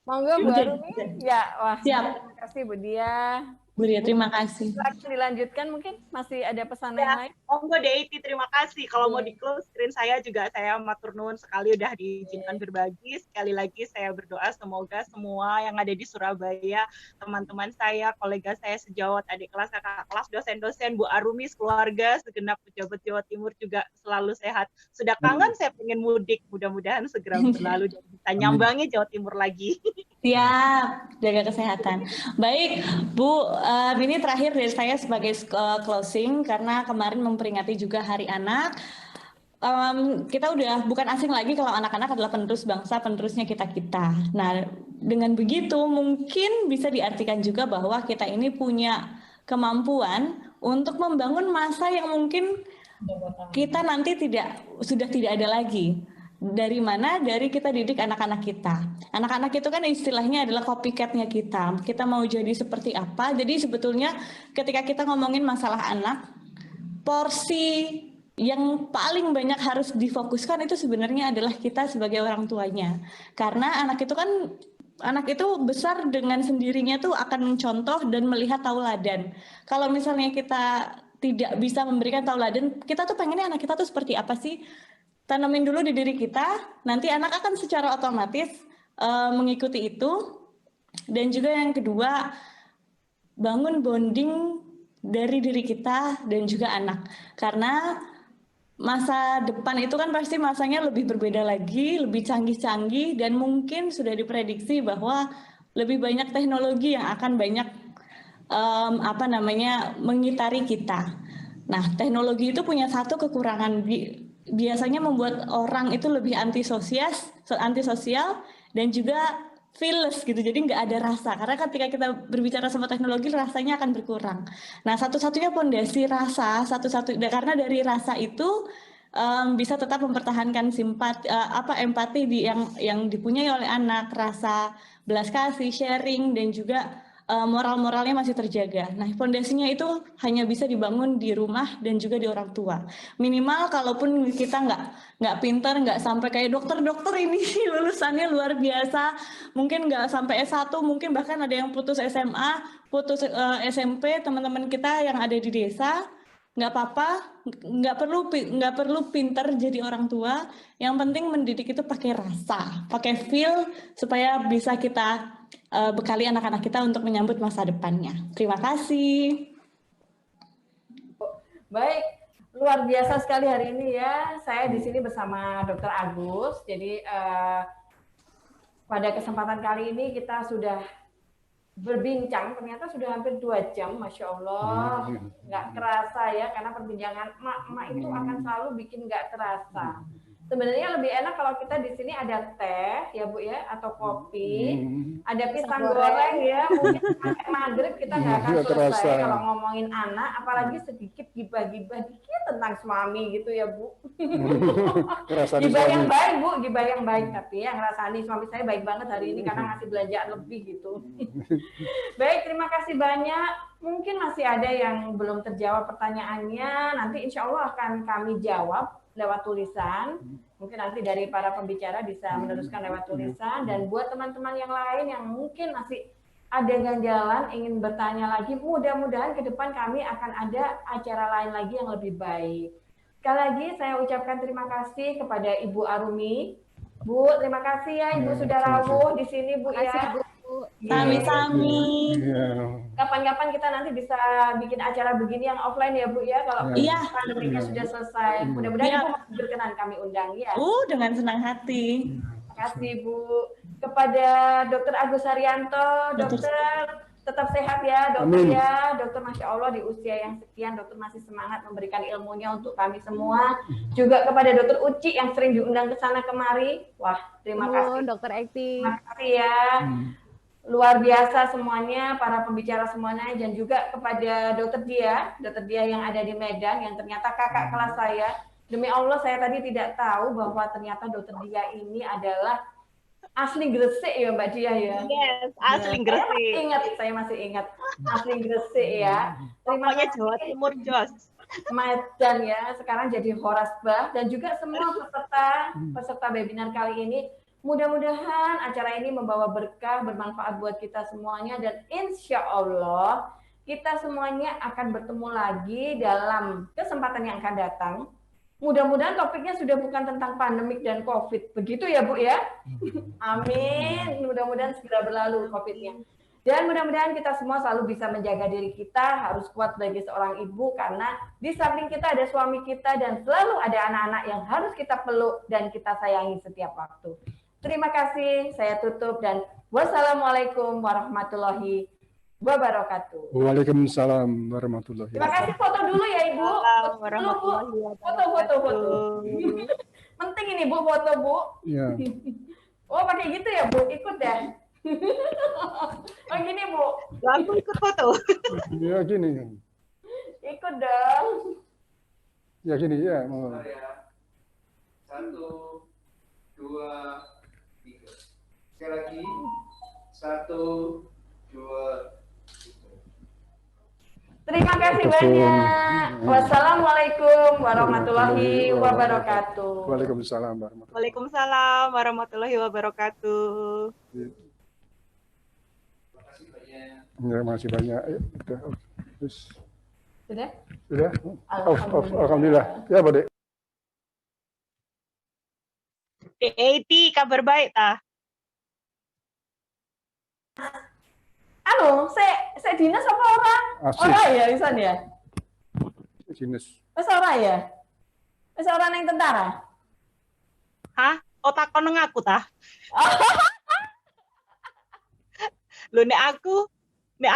Monggo Bu Arumi. Ya, wah. Siap. Terima kasih Bu Dia. Bu Dia, terima kasih. Dilanjutkan mungkin masih ada pesan yang lain. Monggo Deiti, terima kasih. Kalau mau di close screen saya juga saya matur nuwun sekali udah diizinkan berbagi. Sekali lagi saya berdoa semoga semua yang ada di Surabaya, teman-teman saya, kolega saya sejawat, adik kelas, kakak kelas, dosen-dosen, Bu Arumi, keluarga, segenap pejabat Jawa Timur juga selalu sehat. Sudah kangen saya pengen mudik, mudah-mudahan segera berlalu dan bisa nyambangi Jawa Timur lagi. Siap, jaga kesehatan. Baik, Bu, ini terakhir dari saya sebagai closing karena kemarin memperingati juga Hari Anak. Kita udah bukan asing lagi kalau anak-anak adalah penerus bangsa, penerusnya kita-kita. Nah, dengan begitu mungkin bisa diartikan juga bahwa kita ini punya kemampuan untuk membangun masa yang mungkin kita nanti sudah tidak ada lagi. Dari mana? Dari kita didik anak-anak kita. Anak-anak itu kan istilahnya adalah copycat-nya kita. Kita mau jadi seperti apa. Jadi sebetulnya ketika kita ngomongin masalah anak, porsi yang paling banyak harus difokuskan itu sebenarnya adalah kita sebagai orang tuanya. Karena anak itu besar dengan sendirinya tuh akan mencontoh dan melihat tauladan. Kalau misalnya kita tidak bisa memberikan tauladan, kita tuh pengennya anak kita tuh seperti apa sih? Tanamin dulu di diri kita, nanti anak akan secara otomatis mengikuti itu. Dan juga yang kedua, bangun bonding dari diri kita dan juga anak. Karena masa depan itu kan pasti masanya lebih berbeda lagi, lebih canggih-canggih, dan mungkin sudah diprediksi bahwa lebih banyak teknologi yang akan banyak mengitari kita. Nah, teknologi itu punya satu kekurangan, biasanya membuat orang itu lebih antisosial dan juga fearless gitu, jadi nggak ada rasa. Karena ketika kita berbicara sama teknologi, rasanya akan berkurang. Nah, satu-satunya pondasi rasa, karena dari rasa itu bisa tetap mempertahankan empati yang dipunyai oleh anak, rasa belas kasih, sharing, dan juga moral-moralnya masih terjaga. Nah, fondasinya itu hanya bisa dibangun di rumah dan juga di orang tua. Minimal kalaupun kita nggak pintar, nggak sampai kayak dokter-dokter ini lulusannya luar biasa, mungkin nggak sampai S1, mungkin bahkan ada yang putus SMA, putus SMP, teman-teman kita yang ada di desa, nggak apa-apa, nggak perlu pintar jadi orang tua. Yang penting mendidik itu pakai rasa, pakai feel, supaya bisa kita bekali anak-anak kita untuk menyambut masa depannya. Terima kasih. Baik, luar biasa sekali hari ini ya. Saya di sini bersama Dr. Agus. Jadi pada kesempatan kali ini kita sudah berbincang, ternyata sudah hampir 2 jam, Masya Allah. Nggak kerasa ya, karena perbincangan emak-emak itu akan selalu bikin nggak terasa. Sebenarnya lebih enak kalau kita di sini ada teh ya Bu ya, atau kopi, ada pisang goreng ya, mungkin sampai maghrib kita nggak akan selesai kalau ngomongin anak, apalagi sedikit gibah-gibah dikit tentang suami gitu ya Bu. Gibah yang baik Bu, gibah yang baik, tapi yang ngerasani suami saya baik banget hari ini karena ngasih belanjaan lebih gitu. Baik, terima kasih banyak. Mungkin masih ada yang belum terjawab pertanyaannya, nanti insya Allah akan kami jawab lewat tulisan. Mungkin nanti dari para pembicara bisa meneruskan lewat tulisan. Dan buat teman-teman yang lain yang mungkin masih ada ganjalan ingin bertanya lagi, mudah-mudahan ke depan kami akan ada acara lain lagi yang lebih baik. Sekali lagi saya ucapkan terima kasih kepada Ibu Arumi. Bu, terima kasih ya Ibu sudah rawuh di sini Bu ya. Sami-sami. Kapan-kapan kita nanti bisa bikin acara begini yang offline ya Bu ya, kalau pandeminya sudah selesai. Mudah-mudahan Ibu masih berkenan kami undang ya. Dengan senang hati. Terima kasih Bu. Kepada Dr. Agus Haryanto, dokter tetap sehat ya dokter ya. Dokter Masya Allah di usia yang sekian dokter masih semangat memberikan ilmunya untuk kami semua. Juga kepada Dokter Uci yang sering diundang ke sana kemari. Wah, terima kasih. Dokter Ekti. Terima kasih ya. Luar biasa semuanya, para pembicara semuanya, dan juga kepada Dokter Dia yang ada di Medan, yang ternyata kakak kelas saya. Demi Allah saya tadi tidak tahu bahwa ternyata Dokter Dia ini adalah asli Gresik ya Mbak Dia ya. Yes, asli Gresik. Saya masih ingat asli Gresik ya. Terima kasih Jawa Timur Jos. Medan ya, sekarang jadi Horasbah, dan juga semua peserta webinar kali ini. Mudah-mudahan acara ini membawa berkah, bermanfaat buat kita semuanya, dan insya Allah kita semuanya akan bertemu lagi dalam kesempatan yang akan datang. Mudah-mudahan topiknya sudah bukan tentang pandemik dan COVID. Begitu ya Bu ya? Amin. Mudah-mudahan segera berlalu COVID-nya. Dan mudah-mudahan kita semua selalu bisa menjaga diri kita, harus kuat sebagai seorang ibu, karena di samping kita ada suami kita, dan selalu ada anak-anak yang harus kita peluk dan kita sayangi setiap waktu. Terima kasih, saya tutup, dan wassalamualaikum warahmatullahi wabarakatuh. Waalaikumsalam warahmatullahi wabarakatuh. Terima kasih, foto dulu ya Ibu. Foto. Penting ini Bu, foto Bu. Ya. Oh pakai gitu ya Bu, ikut deh. Oh gini Bu. Langsung ikut foto. Ya gini. Ikut dong. Ya gini ya. 1, 2, 3. Sekali lagi. 1, 2, 3. Terima kasih banyak. Wassalamualaikum warahmatullahi wabarakatuh. Waalaikumsalam warahmatullahi wabarakatuh. Waalaikumsalam warahmatullahi wabarakatuh. Ya, masih banyak. Udah. Terus. Sudah? Sudah? Alhamdulillah. Ya, Pak Dek. DAT kabar baik tah. Saya dinas apa orang? Asik. Orang ya, Isan ya? Dinas. Wes orang ya? Wes orang yang tentara? Hah? Otak kono ngaku tah? Lho nek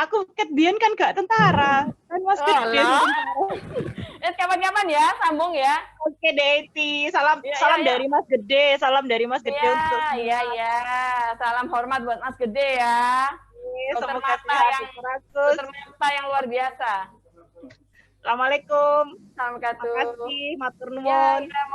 aku ket biyen kan gak tentara. Kan Mas Gede tentara. Kapan-kapan ya, sambung ya. Oke, Deti. Salam dari Mas Gede. Salam dari Mas Gede untuk Iya. Salam hormat buat Mas Gede ya. Dokter mata yang luar biasa. Assalamualaikum. Salam Terima kasih, matur nuwun. nuwun.